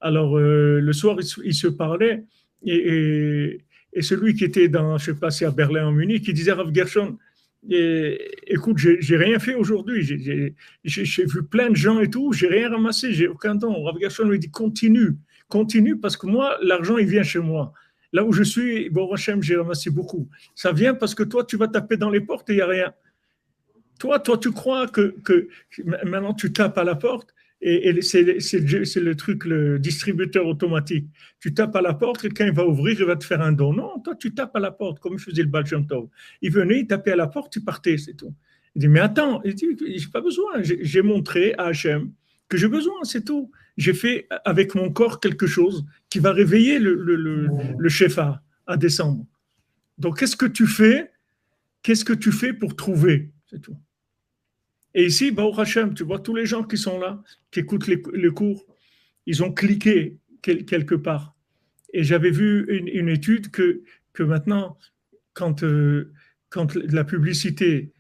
Alors, le soir, ils se parlaient et celui qui était dans, je ne sais pas si à Berlin ou à Munich, il disait à Rav Gershon, écoute, j'ai rien fait aujourd'hui. J'ai vu plein de gens et tout. J'ai rien ramassé. J'ai aucun don. Rav Gershon lui dit continue parce que moi, l'argent il vient chez moi. Là où je suis, bon, Hachem, j'ai ramassé beaucoup. Ça vient parce que toi, tu vas taper dans les portes et il n'y a rien. Toi, tu crois que maintenant tu tapes à la porte et c'est le truc, le distributeur automatique. Tu tapes à la porte et quand il va ouvrir, il va te faire un don. Non, toi, tu tapes à la porte comme il faisait le Baal Shem Tov. Il venait, il tapait à la porte, il partait, c'est tout. Il dit, mais attends, il dit, j'ai pas besoin. J'ai montré à Hachem que j'ai besoin, c'est tout. J'ai fait avec mon corps quelque chose qui va réveiller le Shefa à descendre. Donc, qu'est-ce que tu fais? Qu'est-ce que tu fais pour trouver? C'est tout. Et ici, Baruch Hashem, tu vois, tous les gens qui sont là, qui écoutent les cours, ils ont cliqué quelque part. Et j'avais vu une étude que maintenant, quand la publicité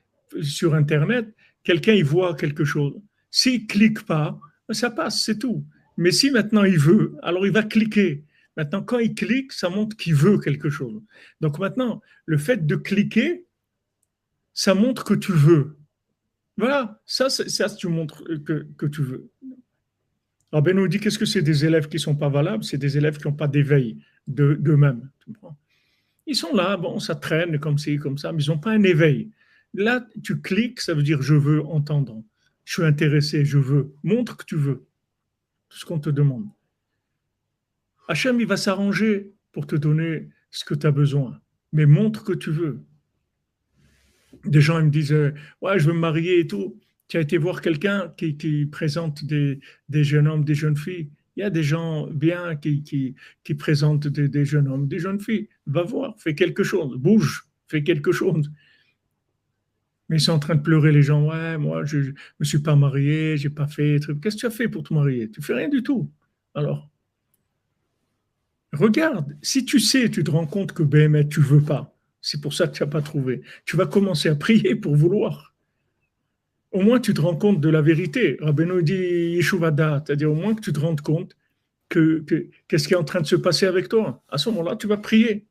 sur Internet, quelqu'un y voit quelque chose. S'il ne clique pas, ça passe, c'est tout. Mais si maintenant il veut, alors il va cliquer. Maintenant, quand il clique, ça montre qu'il veut quelque chose. Donc maintenant, le fait de cliquer, ça montre que tu veux. Voilà, ça tu montres que tu veux. Rabbi nous dit qu'est-ce que c'est des élèves qui ne sont pas valables? C'est des élèves qui n'ont pas d'éveil d'eux-mêmes. Ils sont là, bon, ça traîne comme ci, comme ça, mais ils n'ont pas un éveil. Là, tu cliques, ça veut dire je veux entendre. Je suis intéressé, je veux. Montre que tu veux. Tout ce qu'on te demande. Hachem, il va s'arranger pour te donner ce que tu as besoin. Mais montre que tu veux. Des gens ils me disent ouais, je veux me marier et tout. Tu as été voir quelqu'un qui présente des jeunes hommes, des jeunes filles. Il y a des gens bien qui présentent des jeunes hommes, des jeunes filles. Va voir, fais quelque chose, bouge, fais quelque chose. Mais ils sont en train de pleurer, les gens. Ouais, moi, je ne me suis pas marié, j'ai pas fait. Qu'est-ce que tu as fait pour te marier? Tu fais rien du tout. Alors, regarde, si tu sais, tu te rends compte que BMS, tu veux pas. C'est pour ça que tu n'as pas trouvé. Tu vas commencer à prier pour vouloir. Au moins, tu te rends compte de la vérité. Rabbeinu dit Yeshuvada, c'est-à-dire au moins que tu te rendes compte qu'est-ce qui est en train de se passer avec toi. À ce moment-là, tu vas prier.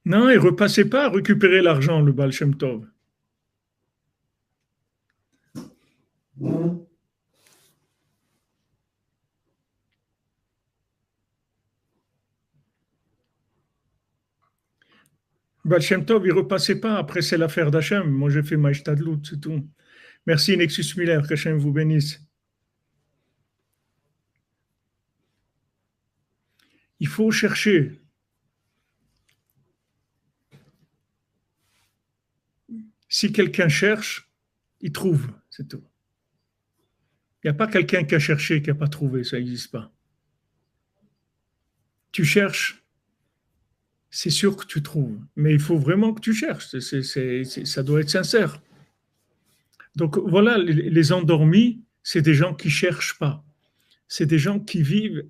Non, il ne repassait pas à récupérer l'argent, le Baal Shem Tov. Baal Shem Tov, il ne repassait pas. Après, c'est l'affaire d'Hachem. Moi, j'ai fait ma Ishtadlout, c'est tout. Merci, Nexus Miller. Qu'Hachem vous bénisse. Il faut chercher. Si quelqu'un cherche, il trouve, c'est tout. Il n'y a pas quelqu'un qui a cherché, qui n'a pas trouvé, ça n'existe pas. Tu cherches, c'est sûr que tu trouves, mais il faut vraiment que tu cherches, ça doit être sincère. Donc voilà, les endormis, c'est des gens qui ne cherchent pas. C'est des gens qui vivent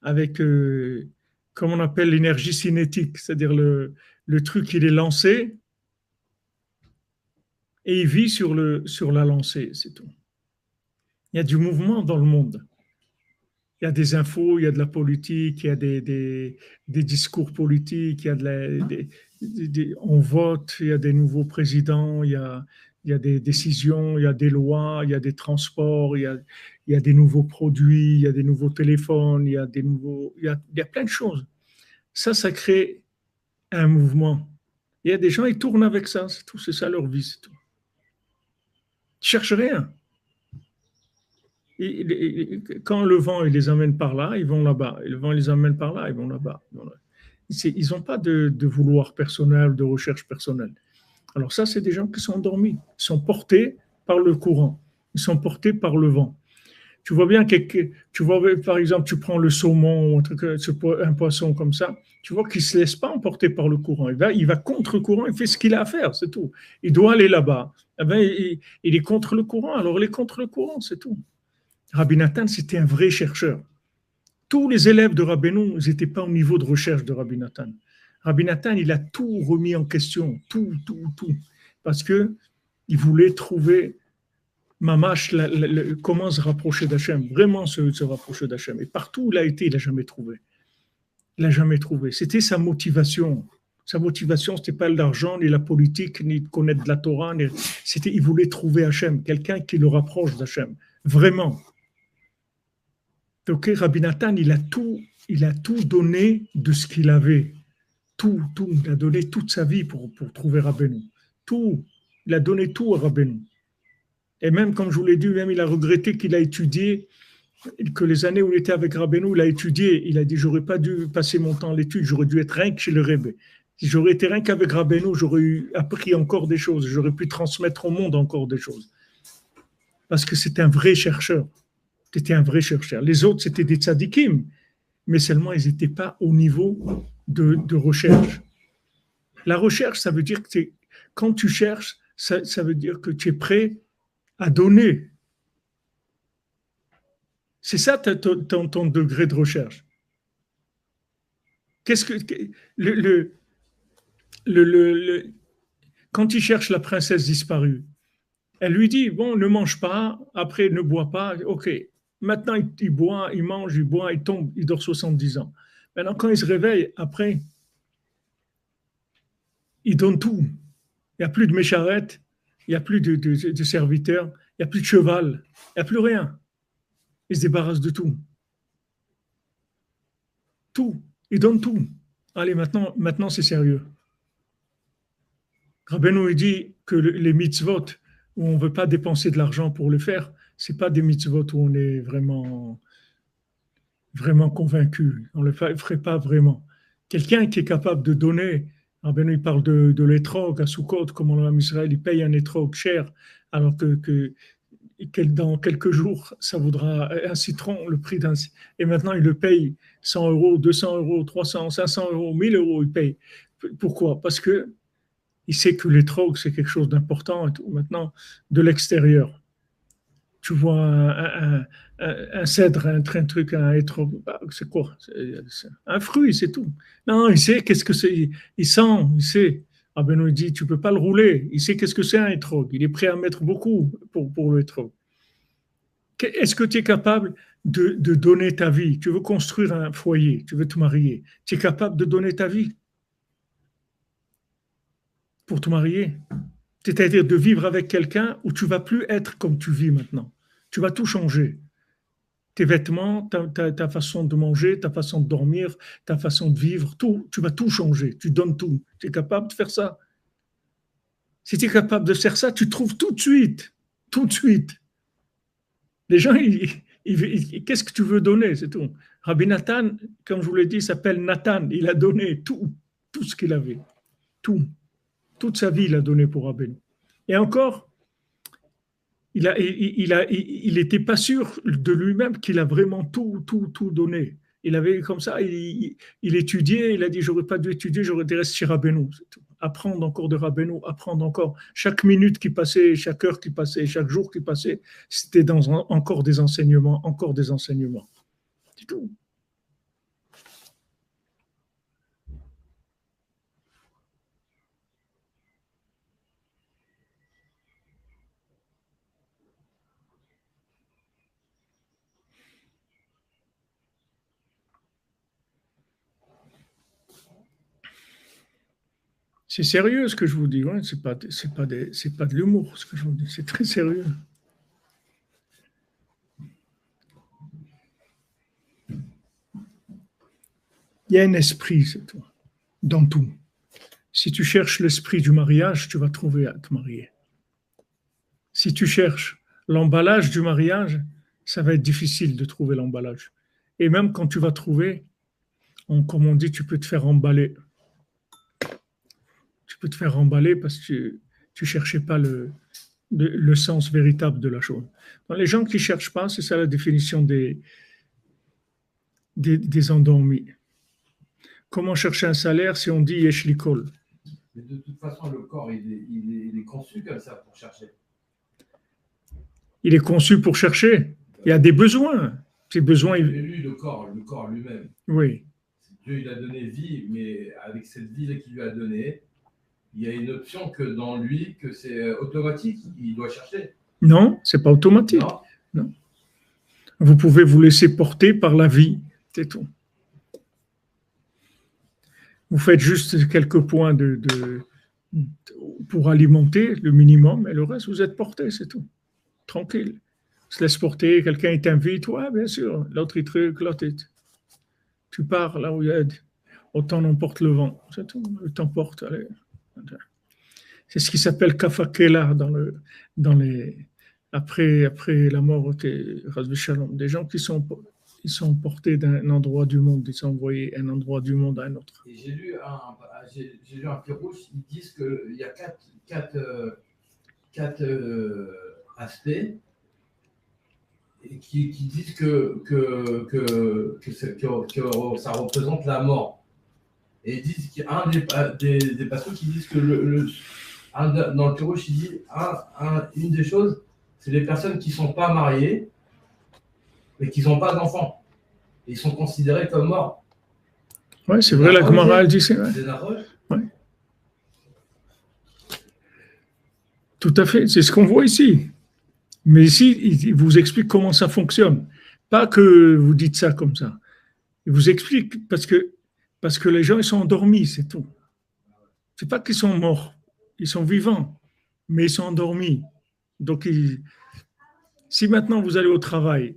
avec, comme on appelle l'énergie cinétique, c'est-à-dire le truc, il est lancé et il vit sur la lancée, c'est tout. Il y a du mouvement dans le monde. Il y a des infos, il y a de la politique, il y a des discours politiques, il y a on vote, il y a des nouveaux présidents, il y a des décisions, il y a des lois, il y a des transports, il y a des nouveaux produits, il y a des nouveaux téléphones, il y a plein de choses. Ça crée un mouvement. Il y a des gens, ils tournent avec ça, c'est tout, c'est ça leur vie, c'est tout. Ils ne cherchent rien. Quand le vent il les amène par là, ils vont là-bas. Et le vent les amène par là, ils vont là-bas. Ils n'ont pas de vouloir personnel, de recherche personnelle. Alors ça, c'est des gens qui sont endormis. Ils sont portés par le courant. Ils sont portés par le vent. Tu vois bien tu vois, par exemple, tu prends le saumon, un poisson comme ça, tu vois qu'il ne se laisse pas emporter par le courant. Il va contre le courant, il fait ce qu'il a à faire, c'est tout. Il doit aller là-bas. Eh bien, il est contre le courant, alors il est contre le courant, c'est tout. Rabbi Nathan, c'était un vrai chercheur. Tous les élèves de Rabbeinu n'étaient pas au niveau de recherche de Rabbi Nathan. Rabbi Nathan, il a tout remis en question, tout, parce que il voulait trouver Mamash, comment se rapprocher d'Hachem, vraiment se rapprocher d'Hachem. Et partout où il a été, il n'a jamais trouvé. Il n'a jamais trouvé. C'était sa motivation. Sa motivation, ce n'était pas l'argent, ni la politique, ni de connaître de la Torah. Il voulait trouver Hachem, quelqu'un qui le rapproche d'Hachem. Vraiment. Donc, Rabbi Nathan, il a tout donné de ce qu'il avait. Tout. Il a donné toute sa vie pour trouver Rabbeinu. Tout. Il a donné tout à Rabbeinu. Et même, comme je vous l'ai dit, même il a regretté qu'il a étudié, que les années où il était avec Rabbeinu, il a étudié. Il a dit, j'aurais pas dû passer mon temps à l'étude, j'aurais dû être rien que chez le Rebbe. Si j'aurais été rien qu'avec Rabbeinu, j'aurais appris encore des choses, j'aurais pu transmettre au monde encore des choses. Parce que c'était un vrai chercheur. C'était un vrai chercheur. Les autres, c'était des tzadikim, mais seulement ils n'étaient pas au niveau de recherche. La recherche, ça veut dire que quand tu cherches, ça veut dire que tu es prêt à donner. C'est ça ton degré de recherche. Qu'est-ce que quand il cherche la princesse disparue, elle lui dit, bon, ne mange pas, après ne bois pas, ok. Maintenant, il boit, il mange, il boit, il tombe, il dort 70 ans. Maintenant, quand il se réveille, après, il donne tout. Il n'y a plus de mécharette, il n'y a plus de serviteurs, il n'y a plus de cheval, il n'y a plus rien. Il se débarrasse de tout. Tout. Il donne tout. Allez, maintenant c'est sérieux. Rabbeinu il dit que les mitzvot, où on ne veut pas dépenser de l'argent pour le faire, ce n'est pas des mitzvot où on est vraiment convaincu. On ne le ferait pas vraiment. Quelqu'un qui est capable de donner, Rabbeinu il parle de l'étrog à Sukkot, comme en Israël, il paye un étrog cher, alors que dans quelques jours, ça vaudra un citron, le prix d'un citron. Et maintenant, il le paye 100 euros, 200 euros, 300, 500 euros, 1000 euros, il paye. Pourquoi? Parce que il sait que l'étrog, c'est quelque chose d'important. Et tout. Maintenant, de l'extérieur, tu vois un cèdre, un truc, un étrog, c'est quoi? C'est un fruit, c'est tout. Non, il sait qu'est-ce que c'est. Il sent, il sait. Ah ben, il dit, tu ne peux pas le rouler. Il sait qu'est-ce que c'est un étrog. Il est prêt à mettre beaucoup pour le étrog. Est-ce que tu es capable de donner ta vie? Tu veux construire un foyer, tu veux te marier. Tu es capable de donner ta vie? pour te marier. C'est-à-dire de vivre avec quelqu'un où tu vas plus être comme tu vis maintenant. Tu vas tout changer. Tes vêtements, ta façon de manger, ta façon de dormir, ta façon de vivre, tout. Tu vas tout changer. Tu donnes tout. Tu es capable de faire ça. Si tu es capable de faire ça, tu trouves tout de suite. Tout de suite. Les gens, qu'est-ce que tu veux donner? C'est tout. Rabbi Nathan, comme je vous l'ai dit, s'appelle Nathan. Il a donné tout ce qu'il avait. Tout. Toute sa vie, il a donné pour Rabbeinu. Et encore, il n'était pas sûr de lui-même qu'il a vraiment tout donné. Il avait comme ça, il étudiait, il a dit, j'aurais pas dû étudier, j'aurais dû rester chez Rabbeinu. Apprendre encore de Rabbeinu, apprendre encore. Chaque minute qui passait, chaque heure qui passait, chaque jour qui passait, c'était encore des enseignements, encore des enseignements. C'est tout. C'est sérieux ce que je vous dis, ouais. C'est pas de l'humour ce que je vous dis, c'est très sérieux. Il y a un esprit, c'est tout, dans tout. Si tu cherches l'esprit du mariage, tu vas trouver à te marier. Si tu cherches l'emballage du mariage, ça va être difficile de trouver l'emballage. Et même quand tu vas trouver, comme on dit, tu peux te faire emballer. Tu peux te faire emballer parce que tu ne cherchais pas le sens véritable de la chose. Donc, les gens qui ne cherchent pas, c'est ça la définition des endormis. Comment chercher un salaire si on dit yesh likol? Mais de toute façon, le corps, il est conçu comme ça pour chercher. Il est conçu pour chercher. Il y a des besoins. Ces besoins. Et lui, le corps lui-même. Oui. Dieu, il a donné vie, mais avec cette vie qu'il lui a donnée, il y a une option que dans lui, que c'est automatique, il doit chercher. Non, c'est pas automatique. Non. Vous pouvez vous laisser porter par la vie, c'est tout. Vous faites juste quelques points pour alimenter le minimum, et le reste, vous êtes porté, c'est tout. Tranquille. Se laisse porter, quelqu'un t'invite, ouais, bien sûr, l'autre il truc, l'autre il... Tu pars là où il y a... Autant n'emporte le vent, c'est tout, il t'emporte, allez. C'est ce qui s'appelle kafakela après la mort des gens qui sont portés d'un endroit du monde, ils sont envoyés d'un endroit du monde à un autre. Et j'ai lu un Pirouche, ils disent qu'il y a quatre aspects et qui disent que ça représente la mort. Et ils disent qu'il y a un des pasteurs qui disent que dans le Pirouche, il dit une des choses, c'est les personnes qui ne sont pas mariées et qui n'ont pas d'enfants. Ils sont considérés comme morts. Oui, c'est vrai, la Gemara, elle dit c'est vrai. Ouais. Tout à fait, c'est ce qu'on voit ici. Mais ici, il vous explique comment ça fonctionne. Pas que vous dites ça comme ça. Il vous explique parce que les gens, ils sont endormis, c'est tout. C'est pas qu'ils sont morts, ils sont vivants, mais ils sont endormis. Donc, si maintenant vous allez au travail,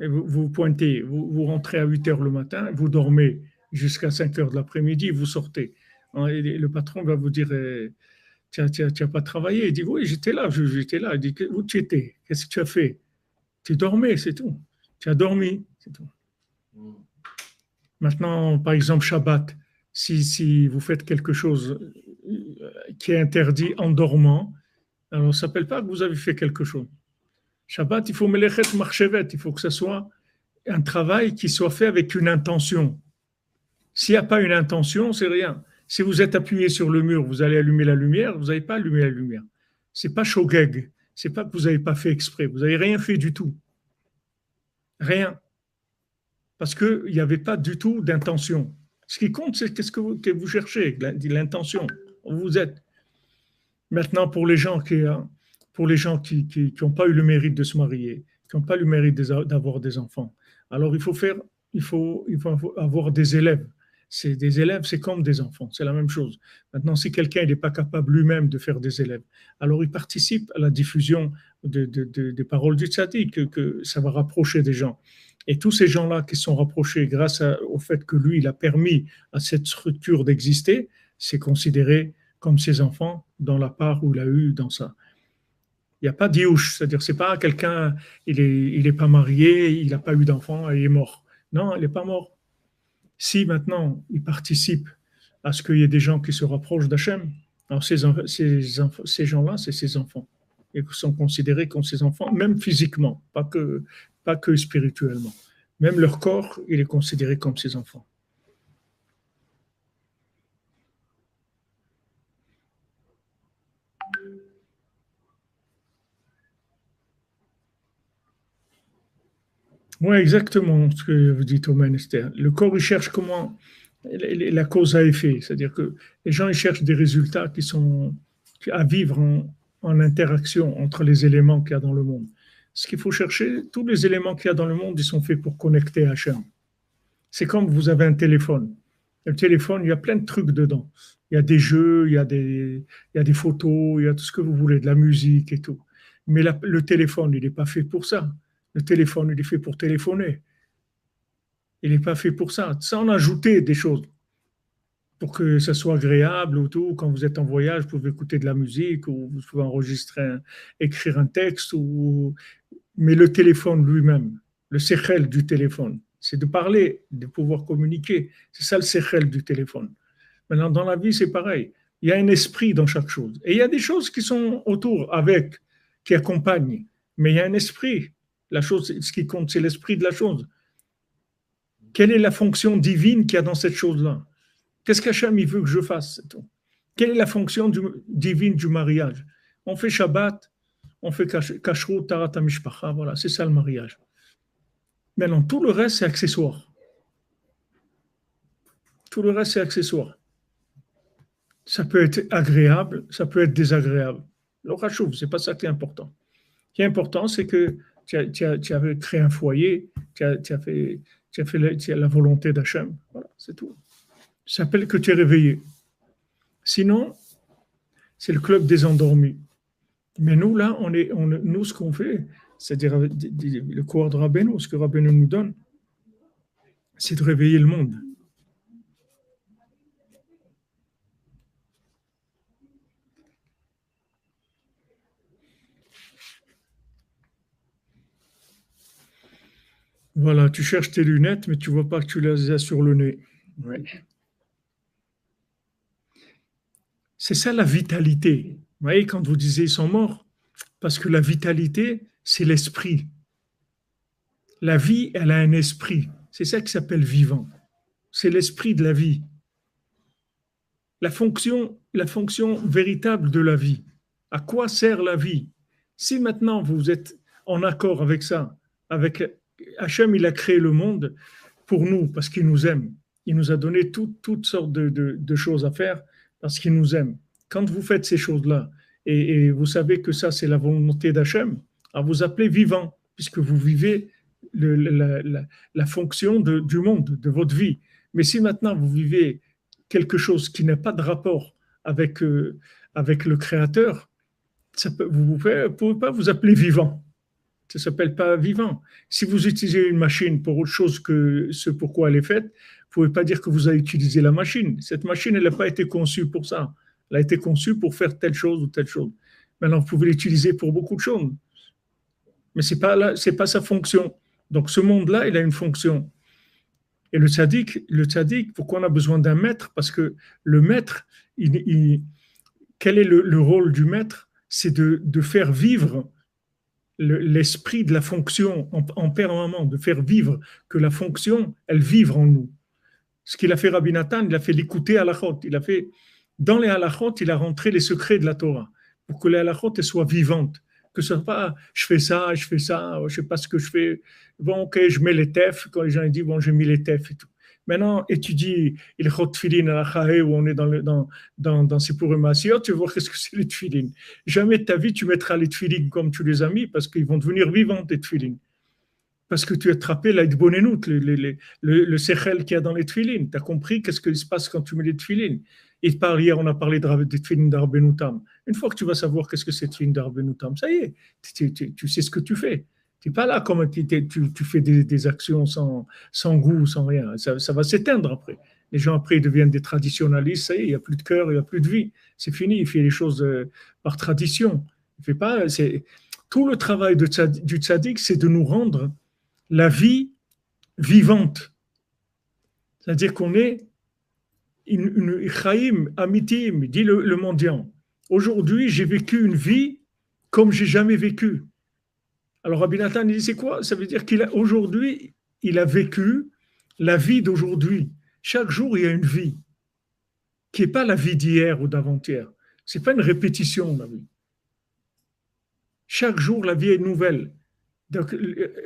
et vous pointez, vous rentrez à 8 heures le matin, vous dormez jusqu'à 5 heures de l'après-midi, vous sortez. Et le patron va vous dire, tu n'as pas travaillé. Il dit, oui, j'étais là. Il dit, où tu étais? Qu'est-ce que tu as fait? Tu dormais, c'est tout. Tu as dormi, c'est tout. Maintenant, par exemple, Shabbat, si vous faites quelque chose qui est interdit en dormant, alors ça ne s'appelle pas que vous avez fait quelque chose. Shabbat, il faut melechet marchevet, il faut que ce soit un travail qui soit fait avec une intention. S'il n'y a pas une intention, c'est rien. Si vous êtes appuyé sur le mur, vous allez allumer la lumière, vous n'avez pas allumé la lumière. Ce n'est pas shogeg, ce n'est pas que vous n'avez pas fait exprès, vous n'avez rien fait du tout. Rien. Parce qu'il n'y avait pas du tout d'intention. Ce qui compte, c'est qu'est-ce que vous cherchez, l'intention, où vous êtes. Maintenant, pour les gens qui n'ont pas eu le mérite de se marier, qui n'ont pas eu le mérite d'avoir des enfants, alors il faut avoir des élèves. C'est des élèves, c'est comme des enfants, c'est la même chose. Maintenant, si quelqu'un n'est pas capable lui-même de faire des élèves, alors il participe à la diffusion des paroles du tzaddik, que ça va rapprocher des gens. Et tous ces gens-là qui sont rapprochés grâce au fait que lui, il a permis à cette structure d'exister, c'est considéré comme ses enfants dans la part où il a eu dans ça. Il n'y a pas d'Iouch, c'est-à-dire c'est pas quelqu'un, il est pas marié, il n'a pas eu d'enfant et il est mort. Non, il n'est pas mort. Si maintenant il participe à ce qu'il y ait des gens qui se rapprochent d'Hachem, alors ces gens-là, c'est ses enfants. Et sont considérés comme ses enfants, même physiquement, pas que spirituellement. Même leur corps, il est considéré comme ses enfants. Oui, exactement ce que vous dites, Omen Esther. Le corps, il cherche comment la cause à effet. C'est-à-dire que les gens, ils cherchent des résultats qui sont à vivre en interaction entre les éléments qu'il y a dans le monde. Ce qu'il faut chercher, tous les éléments qu'il y a dans le monde, ils sont faits pour connecter à Hachem. C'est comme vous avez un téléphone. Le téléphone, il y a plein de trucs dedans. Il y a des jeux, il y a des photos, il y a tout ce que vous voulez, de la musique et tout. Mais le téléphone, il n'est pas fait pour ça. Le téléphone, il est fait pour téléphoner. Il n'est pas fait pour ça. Sans ajouter des choses pour que ça soit agréable ou tout. Quand vous êtes en voyage, vous pouvez écouter de la musique ou vous pouvez enregistrer, écrire un texte. Mais le téléphone lui-même, le séchel du téléphone, c'est de parler, de pouvoir communiquer. C'est ça le séchel du téléphone. Maintenant, dans la vie, c'est pareil. Il y a un esprit dans chaque chose. Et il y a des choses qui sont autour, avec, qui accompagnent. Mais il y a un esprit. La chose, ce qui compte, c'est l'esprit de la chose. Quelle est la fonction divine qu'il y a dans cette chose-là? Qu'est-ce qu'Hachem il veut que je fasse? Quelle est la fonction divine du mariage? On fait Shabbat, on fait Kashrut, Tarat HaMishpacha, voilà, c'est ça le mariage. Maintenant, tout le reste, c'est accessoire. Tout le reste, c'est accessoire. Ça peut être agréable, ça peut être désagréable. Le Rachouf, c'est pas ça qui est important. Ce qui est important, c'est que tu as créé un foyer, tu as fait la volonté d'Hachem. Voilà, c'est tout. Ça s'appelle que tu es réveillé. Sinon, c'est le club des endormis. Mais nous, là, nous, ce qu'on fait, c'est-à-dire le cours de Rabbeinu, ce que Rabbeinu nous donne, c'est de réveiller le monde. Voilà, tu cherches tes lunettes, mais tu ne vois pas que tu les as sur le nez. Ouais. C'est ça la vitalité. Vous voyez, quand vous disiez ils sont morts, parce que la vitalité, c'est l'esprit. La vie, elle a un esprit. C'est ça qui s'appelle vivant. C'est l'esprit de la vie. La fonction véritable de la vie. À quoi sert la vie? Si maintenant vous êtes en accord avec ça, avec Hachem, il a créé le monde pour nous, parce qu'il nous aime. Il nous a donné toutes sortes de choses à faire parce qu'il nous aime. Quand vous faites ces choses-là, et vous savez que ça, c'est la volonté d'Hachem, alors vous appelez vivant, puisque vous vivez la fonction du monde, de votre vie. Mais si maintenant vous vivez quelque chose qui n'a pas de rapport avec le Créateur, vous ne pouvez pas vous appeler vivant. Ça ne s'appelle pas vivant. Si vous utilisez une machine pour autre chose que ce pourquoi elle est faite, vous ne pouvez pas dire que vous avez utilisé la machine. Cette machine, elle n'a pas été conçue pour ça. Elle a été conçue pour faire telle chose ou telle chose. Maintenant, vous pouvez l'utiliser pour beaucoup de choses. Mais ce n'est pas sa fonction. Donc, ce monde-là, il a une fonction. Et le tzaddik, pourquoi on a besoin d'un maître? Parce que le maître, quel est le rôle du maître? C'est de faire vivre l'esprit de la fonction en permanence, de faire vivre que la fonction, elle vive en nous. Ce qu'il a fait Rabbi Nathan, il a fait l'écouter halachot. Il a fait, dans les halachot, il a rentré les secrets de la Torah pour que les halachot soient vivantes. Que ce soit pas, je fais ça, je sais pas ce que je fais. Bon, ok, je mets les tefs. Quand les gens disent, bon, j'ai mis les tefs et tout. Maintenant, étudie il chot tfilin à la chaé où on est dans ces pourremassios, tu vas voir qu'est-ce que c'est les tfilin. Jamais de ta vie tu mettras les tfilin comme tu les as mis parce qu'ils vont devenir vivants tes tfilin. parce que tu as attrapé la bonenout, le sechel qu'il y a dans les tefilines. Tu as compris qu'est-ce qui se passe quand tu mets les tefilines. Et par hier, on a parlé des tefilines d'Arbenoutam. Une fois que tu vas savoir qu'est-ce que c'est tefilines d'Arbenoutam, ça y est, tu sais ce que tu fais. Tu n'es pas là comme tu fais des actions sans goût, sans rien. Ça va s'éteindre après. Les gens après deviennent des traditionnalistes, ça y est, il n'y a plus de cœur, il n'y a plus de vie. C'est fini, il fait les choses par tradition. Il fait pas, tout le travail du tzaddik, c'est de nous rendre la vie vivante. C'est-à-dire qu'on est une chaim amitim, dit le mendiant. Aujourd'hui, j'ai vécu une vie comme j'ai jamais vécu. Alors Rabbi Nathan, il dit, c'est quoi? Ça veut dire qu'aujourd'hui, il a vécu la vie d'aujourd'hui. Chaque jour, il y a une vie qui n'est pas la vie d'hier ou d'avant-hier. Ce n'est pas une répétition, la vie. Chaque jour, la vie est nouvelle. Donc,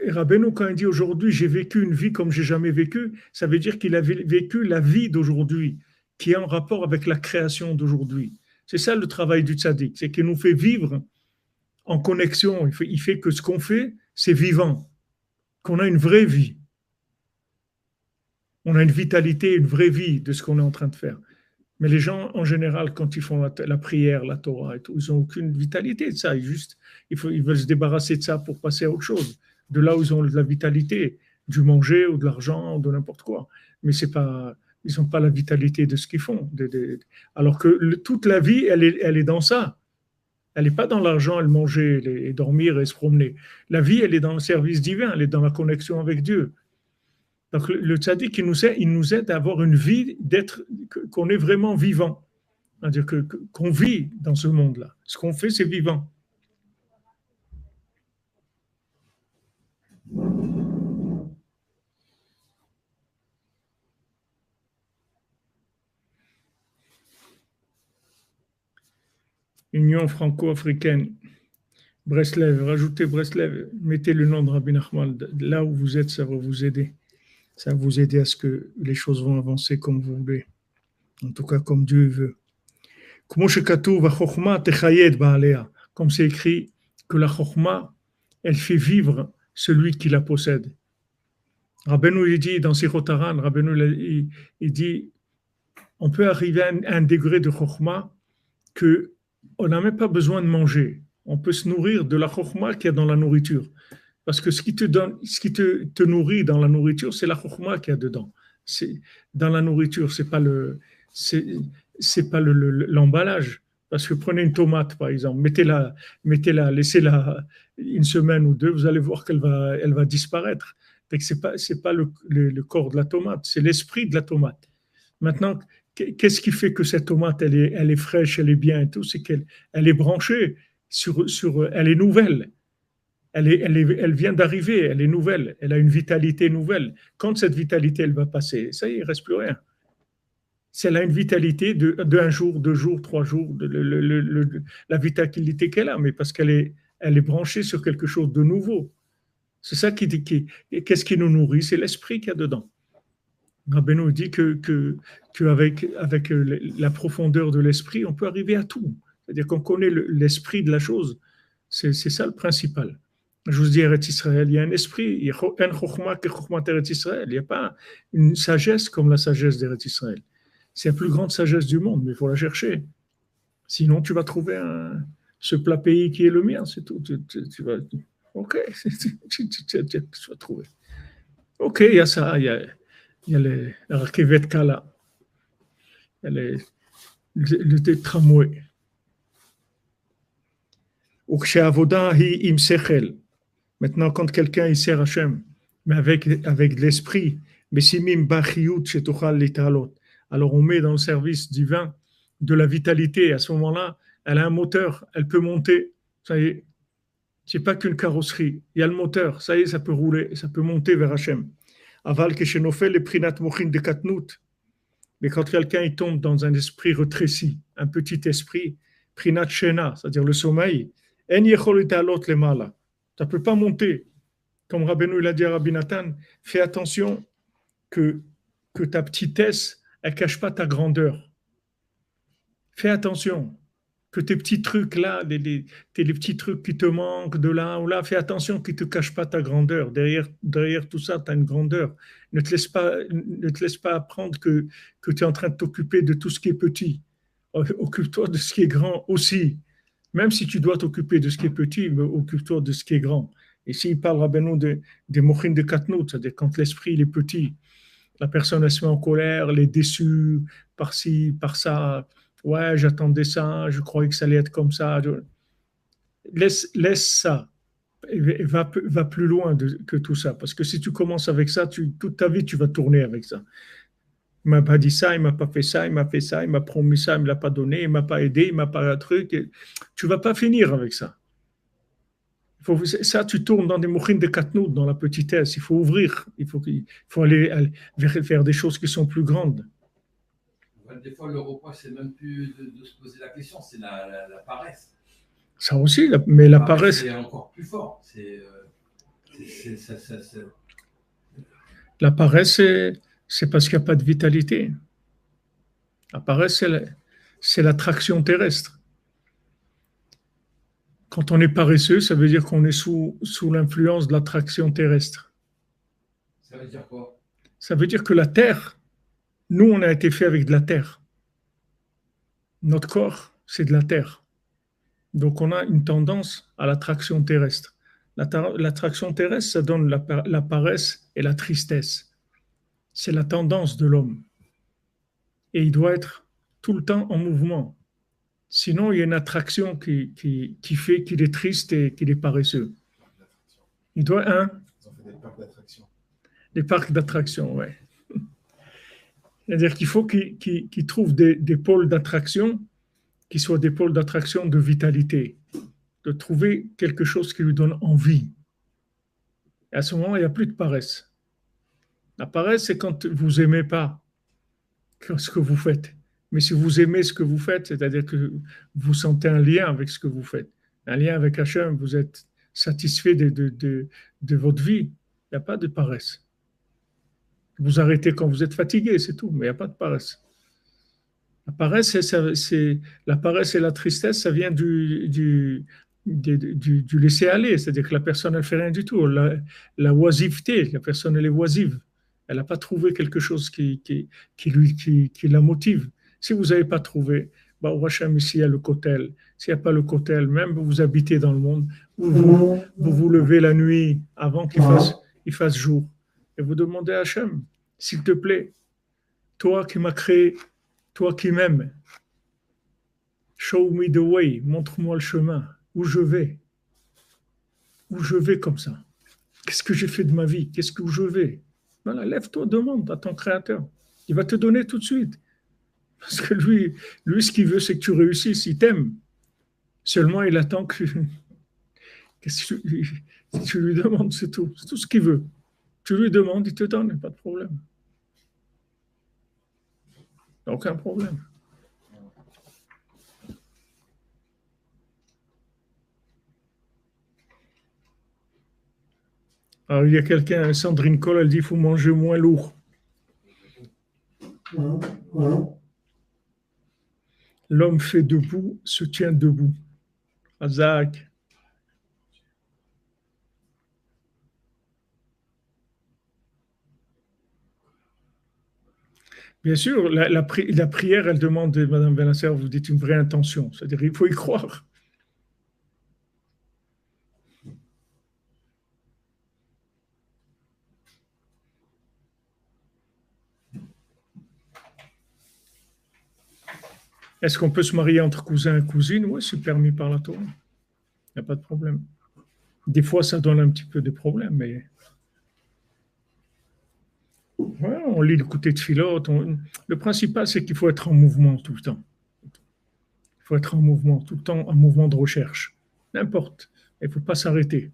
Rabbeinu, quand il dit aujourd'hui, j'ai vécu une vie comme j'ai jamais vécu, ça veut dire qu'il a vécu la vie d'aujourd'hui, qui est en rapport avec la création d'aujourd'hui. C'est ça le travail du tzaddik, c'est qu'il nous fait vivre en connexion. Il fait que ce qu'on fait, c'est vivant, qu'on a une vraie vie. On a une vitalité, une vraie vie de ce qu'on est en train de faire. Mais les gens, en général, quand ils font la prière, la Torah et tout, ils n'ont aucune vitalité de ça. Ils veulent se débarrasser de ça pour passer à autre chose. De là où ils ont de la vitalité, du manger ou de l'argent ou de n'importe quoi. Mais ils n'ont pas la vitalité de ce qu'ils font. Alors que toute la vie, elle est dans ça. Elle n'est pas dans l'argent, elle manger, et dormir et se promener. La vie, elle est dans le service divin, elle est dans la connexion avec Dieu. Donc le tzaddik, il nous aide à avoir une vie, qu'on est vraiment vivant. C'est-à-dire qu'on vit dans ce monde-là. Ce qu'on fait, c'est vivant. Union franco-africaine, Breslev, rajoutez Breslev, mettez le nom de Rabbi Nachman. Là où vous êtes, ça va vous aider. Ça va vous aider à ce que les choses vont avancer comme vous voulez. En tout cas, comme Dieu veut. Comme c'est écrit que la chokhma, elle fait vivre celui qui la possède. Rabbeinu, il dit dans Sirotaran, Rabbeinu, il dit, on peut arriver à un degré de chokhma que on n'a même pas besoin de manger. On peut se nourrir de la chokhma qu'il y a dans la nourriture. Parce que ce qui te nourrit dans la nourriture, c'est la chokhma qu'il y a dedans. Dans la nourriture, c'est pas l'emballage. Parce que prenez une tomate, par exemple, mettez-la, laissez-la une semaine ou deux, vous allez voir qu'elle va disparaître. C'est pas le corps de la tomate, c'est l'esprit de la tomate. Maintenant, qu'est-ce qui fait que cette tomate, elle est fraîche, elle est bien et tout, c'est qu'elle est branchée elle est nouvelle. Elle vient d'arriver, elle est nouvelle, elle a une vitalité nouvelle. Quand cette vitalité, elle va passer, ça y est, il ne reste plus rien. Si elle a une vitalité d'un jour, 2 jours, 3 jours, la vitalité qu'elle a, mais parce qu'elle est branchée sur quelque chose de nouveau. C'est ça qu'est-ce qui nous nourrit? C'est l'esprit qu'il y a dedans. Rabbeinu dit qu'avec la profondeur de l'esprit, on peut arriver à tout. C'est-à-dire qu'on connaît l'esprit de la chose. C'est ça le principal. Je vous dis, Eretz Israël, il y a un esprit. Il n'y a pas une sagesse comme la sagesse d'Eretz Israël. C'est la plus grande sagesse du monde, mais il faut la chercher. Sinon, tu vas trouver ce plat pays qui est le mien, c'est tout. Tu vas, ok, tu vas trouver. Ok, il y a ça, il y a la Rakevet Kala, il y a le tramway. Maintenant, quand quelqu'un il sert Hachem, mais avec de l'esprit, alors on met dans le service divin de la vitalité. À ce moment-là, elle a un moteur, elle peut monter. Ça y est, c'est pas qu'une carrosserie. Il y a le moteur, ça y est, ça peut rouler, ça peut monter vers Hachem. Aval keshenofel le prinat mochin de katnout. Mais quand quelqu'un il tombe dans un esprit rétréci, un petit esprit, prinat shena, c'est-à-dire le sommeil, en yechol alot le mala. Ça ne peut pas monter. Comme Rabbeinu l'a dit à Rabbi Nathan, fais attention que ta petitesse, elle ne cache pas ta grandeur. Fais attention que tes petits trucs là, les petits trucs qui te manquent de là ou là, fais attention qu'ils ne te cachent pas ta grandeur. Derrière tout ça, tu as une grandeur. Ne te laisse pas apprendre que tu es en train de t'occuper de tout ce qui est petit. Occupe-toi de ce qui est grand aussi. Même si tu dois t'occuper de ce qui est petit, mais occupe-toi de ce qui est grand. Et s'il parle Rabbeinu des mochines de Katnout, c'est-à-dire quand l'esprit il est petit, la personne elle se met en colère, elle est déçue par-ci, par-ça. Ouais, j'attendais ça, je croyais que ça allait être comme ça. Laisse ça. Et va plus loin que tout ça. Parce que si tu commences avec ça, toute ta vie, tu vas tourner avec ça. Il m'a pas dit ça, il m'a pas fait ça, il m'a fait ça, il m'a promis ça, il me l'a pas donné, il m'a pas aidé, il m'a pas un truc. Tu vas pas finir avec ça. Ça, tu tournes dans des mochines de Katnout, dans la petitesse. Il faut ouvrir. Il faut aller faire des choses qui sont plus grandes. Des fois, le reproche, c'est même plus de se poser la question, c'est la paresse. Ça aussi, mais la paresse. C'est encore plus fort. La paresse, c'est parce qu'il n'y a pas de vitalité. La paresse, c'est l'attraction terrestre. Quand on est paresseux, ça veut dire qu'on est sous l'influence de l'attraction terrestre. Ça veut dire quoi? Ça veut dire que la terre, nous, on a été fait avec de la terre. Notre corps, c'est de la terre. Donc, on a une tendance à l'attraction terrestre. L'attraction terrestre, ça donne la paresse et la tristesse. C'est la tendance de l'homme. Et il doit être tout le temps en mouvement. Sinon, il y a une attraction qui fait qu'il est triste et qu'il est paresseux. Il doit, Ils ont fait des parcs d'attraction. Des parcs d'attraction, oui. C'est-à-dire qu'il faut qu'il trouve des pôles d'attraction qui soient des pôles d'attraction de vitalité, de trouver quelque chose qui lui donne envie. Et à ce moment, il n'y a plus de paresse. La paresse, c'est quand vous n'aimez pas ce que vous faites. Mais si vous aimez ce que vous faites, c'est-à-dire que vous sentez un lien avec ce que vous faites, un lien avec Hachem, vous êtes satisfait de votre vie, il n'y a pas de paresse. Vous arrêtez quand vous êtes fatigué, c'est tout, mais il n'y a pas de paresse. La paresse, la paresse et la tristesse, ça vient du laisser-aller, c'est-à-dire que la personne, elle ne fait rien du tout. La oisiveté, la personne, elle est oisive. Elle n'a pas trouvé quelque chose qui la motive. Si vous n'avez pas trouvé, au Hachem, ici, il y a le kotel. S'il n'y a pas le kotel, même vous habitez dans le monde, vous levez la nuit avant qu'il fasse jour. Et vous demandez à Hachem, s'il te plaît, toi qui m'as créé, toi qui m'aimes, show me the way, montre-moi le chemin, où je vais comme ça. Qu'est-ce que j'ai fait de ma vie? Où je vais? Voilà, lève-toi, demande à ton Créateur. Il va te donner tout de suite. Parce que lui, ce qu'il veut, c'est que tu réussisses. Il t'aime. Seulement, il attend que tu lui demandes, c'est tout. C'est tout ce qu'il veut. Tu lui demandes, il te donne, pas de problème. Aucun problème. Alors, il y a quelqu'un, Sandrine Cole, elle dit qu'il faut manger moins lourd. L'homme fait debout, se tient debout. Azak. Bien sûr, la prière, elle demande, Madame Benasser, vous dites une vraie intention. C'est-à-dire qu'il faut y croire. Est-ce qu'on peut se marier entre cousins et cousines? Oui, c'est permis par la Torah. Il n'y a pas de problème. Des fois, ça donne un petit peu de problème, mais ouais, on lit le côté de Philote. Le principal, c'est qu'il faut être en mouvement tout le temps. Il faut être en mouvement, tout le temps, en mouvement de recherche. N'importe. Il ne faut pas s'arrêter.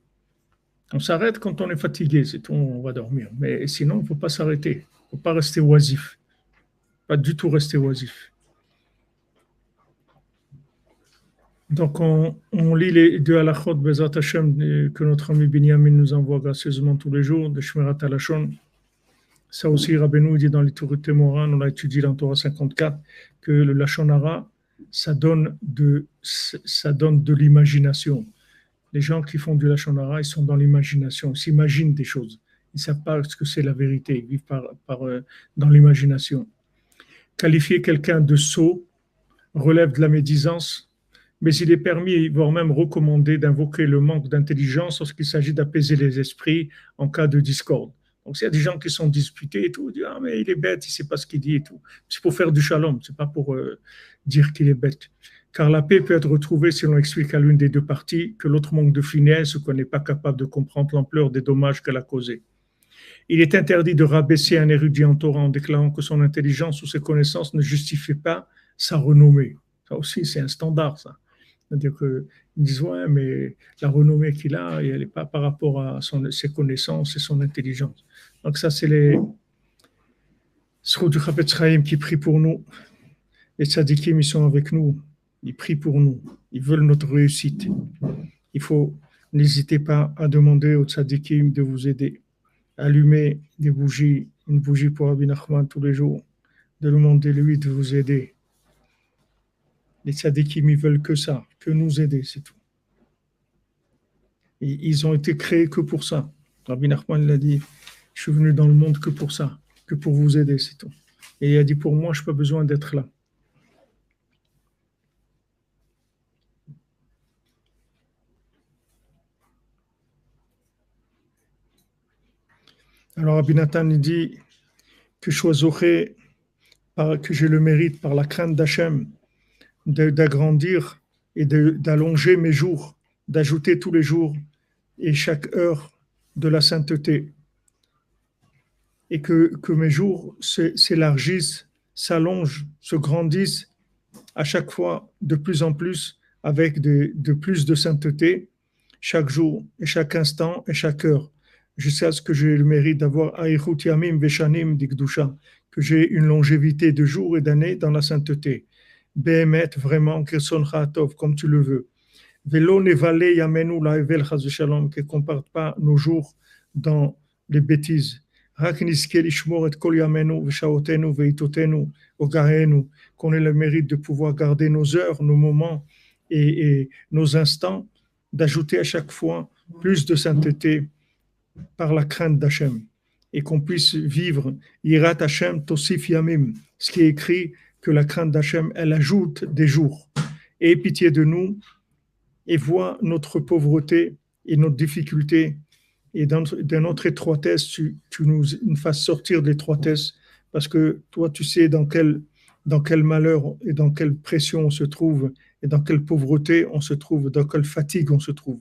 On s'arrête quand on est fatigué, c'est tout, on va dormir. Mais sinon, il ne faut pas s'arrêter. Il ne faut pas rester oisif. Pas du tout rester oisif. Donc, on lit les deux halachot Bezat Hashem que notre ami Binyamin nous envoie gracieusement tous les jours, de Shmirat Halashon. Ça aussi, Rabbeinu dit dans les Torah Moran, on a étudié dans Torah 54, que le Lachon Hara, ça donne de l'imagination. Les gens qui font du Lachon Hara, ils sont dans l'imagination, ils s'imaginent des choses. Ils ne savent pas ce que c'est la vérité, ils vivent dans l'imagination. Qualifier quelqu'un de sot relève de la médisance, mais il est permis, voire même recommandé, d'invoquer le manque d'intelligence lorsqu'il s'agit d'apaiser les esprits en cas de discorde. Donc, s'il y a des gens qui sont disputés et tout, ils disent ah, mais il est bête, il ne sait pas ce qu'il dit et tout. C'est pour faire du shalom, ce n'est pas pour dire qu'il est bête. Car la paix peut être retrouvée si l'on explique à l'une des deux parties que l'autre manque de finesse ou qu'on n'est pas capable de comprendre l'ampleur des dommages qu'elle a causés. Il est interdit de rabaisser un érudit en Torah en déclarant que son intelligence ou ses connaissances ne justifient pas sa renommée. Ça aussi, c'est un standard, ça. C'est-à-dire qu'ils disent, ouais, mais la renommée qu'il a, elle n'est pas par rapport à ses connaissances et son intelligence. Donc ça, c'est les Srout du Chafetz Chaim qui prient pour nous. Les tzadikim, ils sont avec nous. Ils prient pour nous. Ils veulent notre réussite. N'hésitez pas à demander aux tzadikim de vous aider. Allumer des bougies, une bougie pour Rabbi Nachman tous les jours. De demander lui de vous aider. Les tzadikim, ils veulent que ça, que nous aider, c'est tout. Et ils ont été créés que pour ça. Rabbi Nachman l'a dit, je suis venu dans le monde que pour ça, que pour vous aider, c'est tout. Et il a dit, pour moi, je n'ai pas besoin d'être là. Alors Rabbi Nathan dit que je sois zoché, que j'ai le mérite par la crainte d'Hachem d'agrandir et d'allonger mes jours, d'ajouter tous les jours et chaque heure de la sainteté. Et que mes jours s'élargissent, s'allongent, se grandissent à chaque fois de plus en plus avec de plus de sainteté chaque jour et chaque instant et chaque heure, jusqu'à ce que j'ai le mérite d'avoir Aïchut Yamim Veshanim Dikdusha, que j'ai une longévité de jours et d'années dans la sainteté. Behemet, vraiment, Kirson Khatov, comme tu le veux. Velo Nevale Yamenu Laevel Chaz Shalom, qui ne compare pas nos jours dans les bêtises. Rak Niske Lishmor et Kol Yamenu Veshaotenu Veitotenu Ogahenu, qu'on ait le mérite de pouvoir garder nos heures, nos moments et nos instants, d'ajouter à chaque fois plus de sainteté par la crainte d'Hachem, et qu'on puisse vivre Yirat Hachem Tosif Yamim, ce qui est écrit que la crainte d'Hachem, elle ajoute des jours. Et pitié de nous, et vois notre pauvreté et notre difficulté, et dans notre étroitesse, tu nous fasses sortir de l'étroitesse, parce que toi, tu sais dans quel malheur et dans quelle pression on se trouve, et dans quelle pauvreté on se trouve, dans quelle fatigue on se trouve,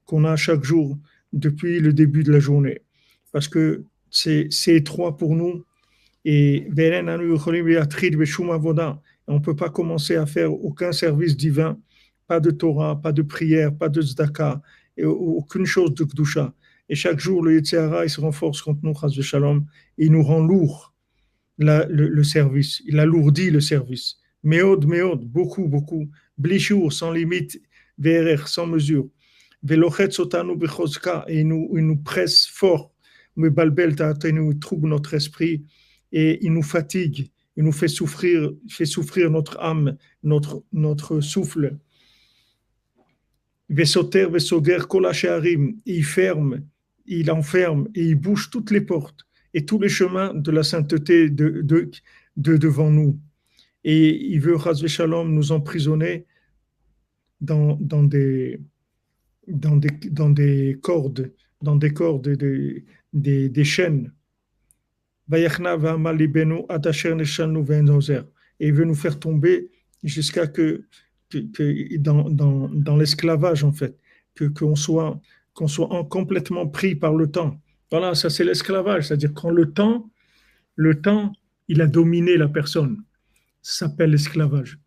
qu'on a chaque jour depuis le début de la journée. Parce que c'est étroit pour nous, et on ne peut pas commencer à faire aucun service divin, pas de Torah, pas de prière, pas de tzedaka, et aucune chose de Kedusha. Et chaque jour, le Yetzer Hara, il se renforce contre nous, Chas v'Shalom, et il nous rend lourd le service. Il alourdit le service. Meod, beaucoup, Blishour, sans limite, VRR, sans mesure. Velochet Sotanu Bechozka, et il nous presse fort. Mebalbel Ta'atenu, il trouble notre esprit, et il nous fatigue, il nous fait souffrir notre âme, notre souffle. Vesoter, Vesoger, Kolacharim, il ferme, il enferme et il bouge toutes les portes et tous les chemins de la sainteté de devant nous. Et il veut, Chas v'Shalom, nous emprisonner dans des cordes, des chaînes. Et il veut nous faire tomber jusqu'à que dans l'esclavage, en fait, qu'on soit complètement pris par le temps. Voilà, ça c'est l'esclavage, c'est-à-dire quand le temps, il a dominé la personne. Ça s'appelle l'esclavage.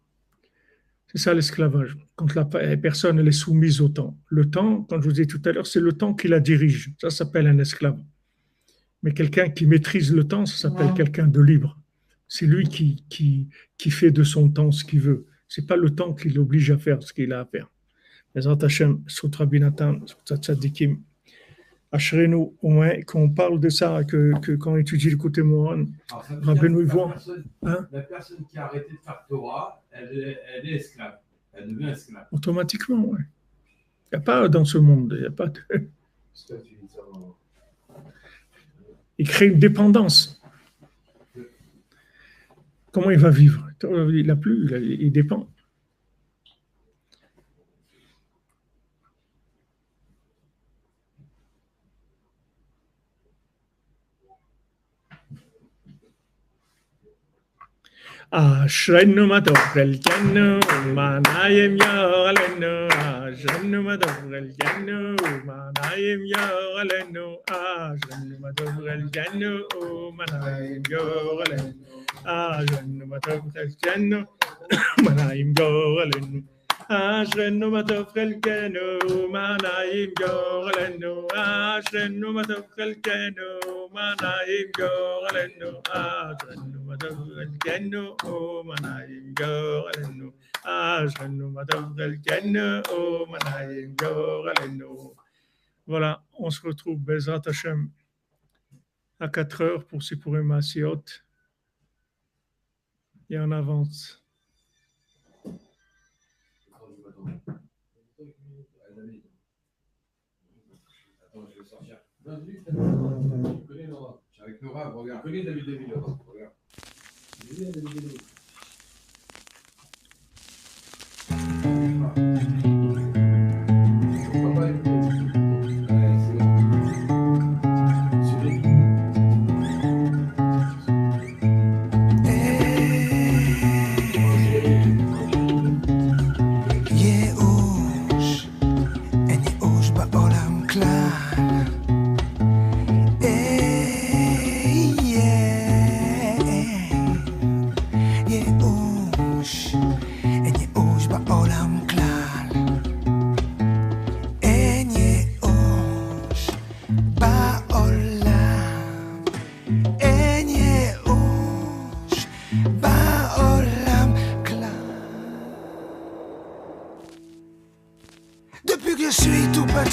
C'est ça l'esclavage, quand la personne elle est soumise au temps. Le temps, comme je vous ai dit tout à l'heure, c'est le temps qui la dirige. Ça s'appelle un esclave. Mais quelqu'un qui maîtrise le temps, ça s'appelle quelqu'un de libre. C'est lui qui fait de son temps ce qu'il veut. Ce n'est pas le temps qui l'oblige à faire ce qu'il a à faire. Bezrat Hashem, Sut Rabbi Nathan, Sut Tzadikim. Ashrenu, au moins, quand on parle de ça, que quand on étudie le côté Moran, Alors, ça veut dire Rabbeinu, que il voit. la personne qui a arrêté de faire Torah, elle est esclave. Elle devient esclave. Automatiquement, oui. Il n'y a pas dans ce monde, il n'y a pas de... Il crée une dépendance. Comment il va vivre? Il n'a plus, il dépend. Ashrenu matov chelkenu, manayim yoralenu. Ashrenu matov chelkenu, manayim yoralenu. Ashrenu matov chelkenu, manayim yoralenu. Ashrenu matov chelkenu, manayim yoralenu. Ashrenu matov chelkenu, manayim yoralenu. Ashrenu matov chelkenu, manayim yoralenu. Ashrenu matov chelkenu, manayim yoralenu. Ashrenu matov chelkenu, manayim yoralenu. Voilà, on se retrouve Bezrat Hashem à 4 heures pour Sipurim Maasiot et on avance. Attends, je vais sortir. Tu connais Nora. Je suis avec Nora, regarde. Tu connais David David, regarde. David David.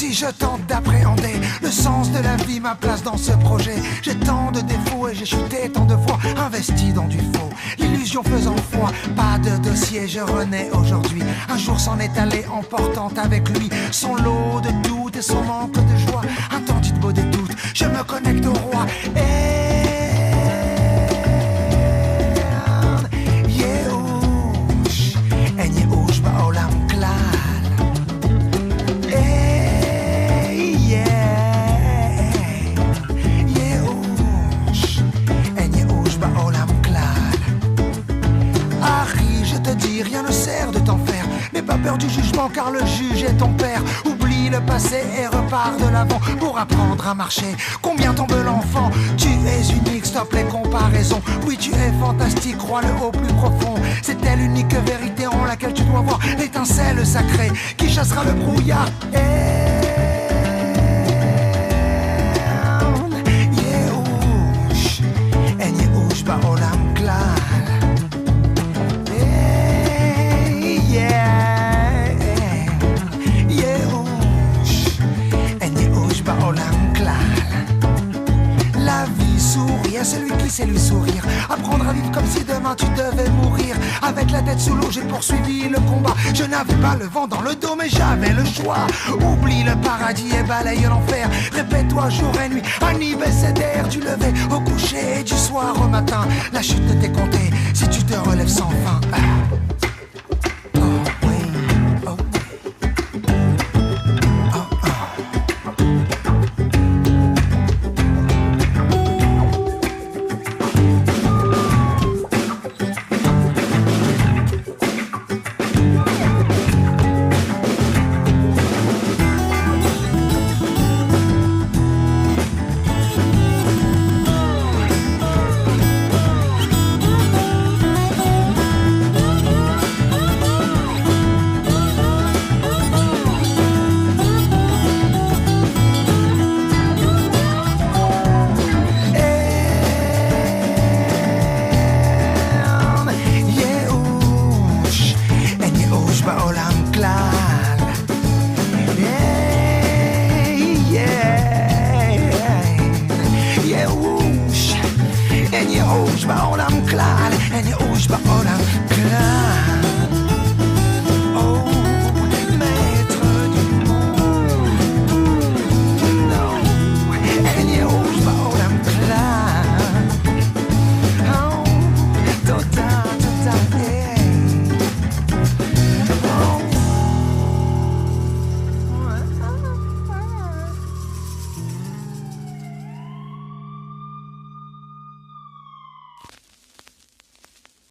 Je tente d'appréhender le sens de la vie, ma place dans ce projet. J'ai tant de défauts et j'ai chuté tant de fois, investi dans du faux, l'illusion faisant foi. Pas de dossier, je renais aujourd'hui. Un jour s'en est allé, emportant avec lui son lot de doutes et son manque de joie. Un temps dit beau des doutes, je me connecte au roi. Rien ne sert de t'en faire, n'aie pas peur du jugement car le juge est ton père. Oublie le passé et repars de l'avant pour apprendre à marcher. Combien tombe l'enfant? Tu es unique, stop les comparaisons. Oui, tu es fantastique, crois-le au plus profond. C'est telle l'unique vérité en laquelle tu dois voir l'étincelle sacrée qui chassera le brouillard. Yehush, en Yehush ba'olam klal. La vie sourit à celui qui sait lui sourire. Apprendre à vivre comme si demain tu devais mourir. Avec la tête sous l'eau j'ai poursuivi le combat. Je n'avais pas le vent dans le dos mais j'avais le choix. Oublie le paradis et balaye l'enfer. Répète-toi jour et nuit anniversaire du lever au coucher et du soir au matin. La chute de tes comptée si tu te relèves sans fin.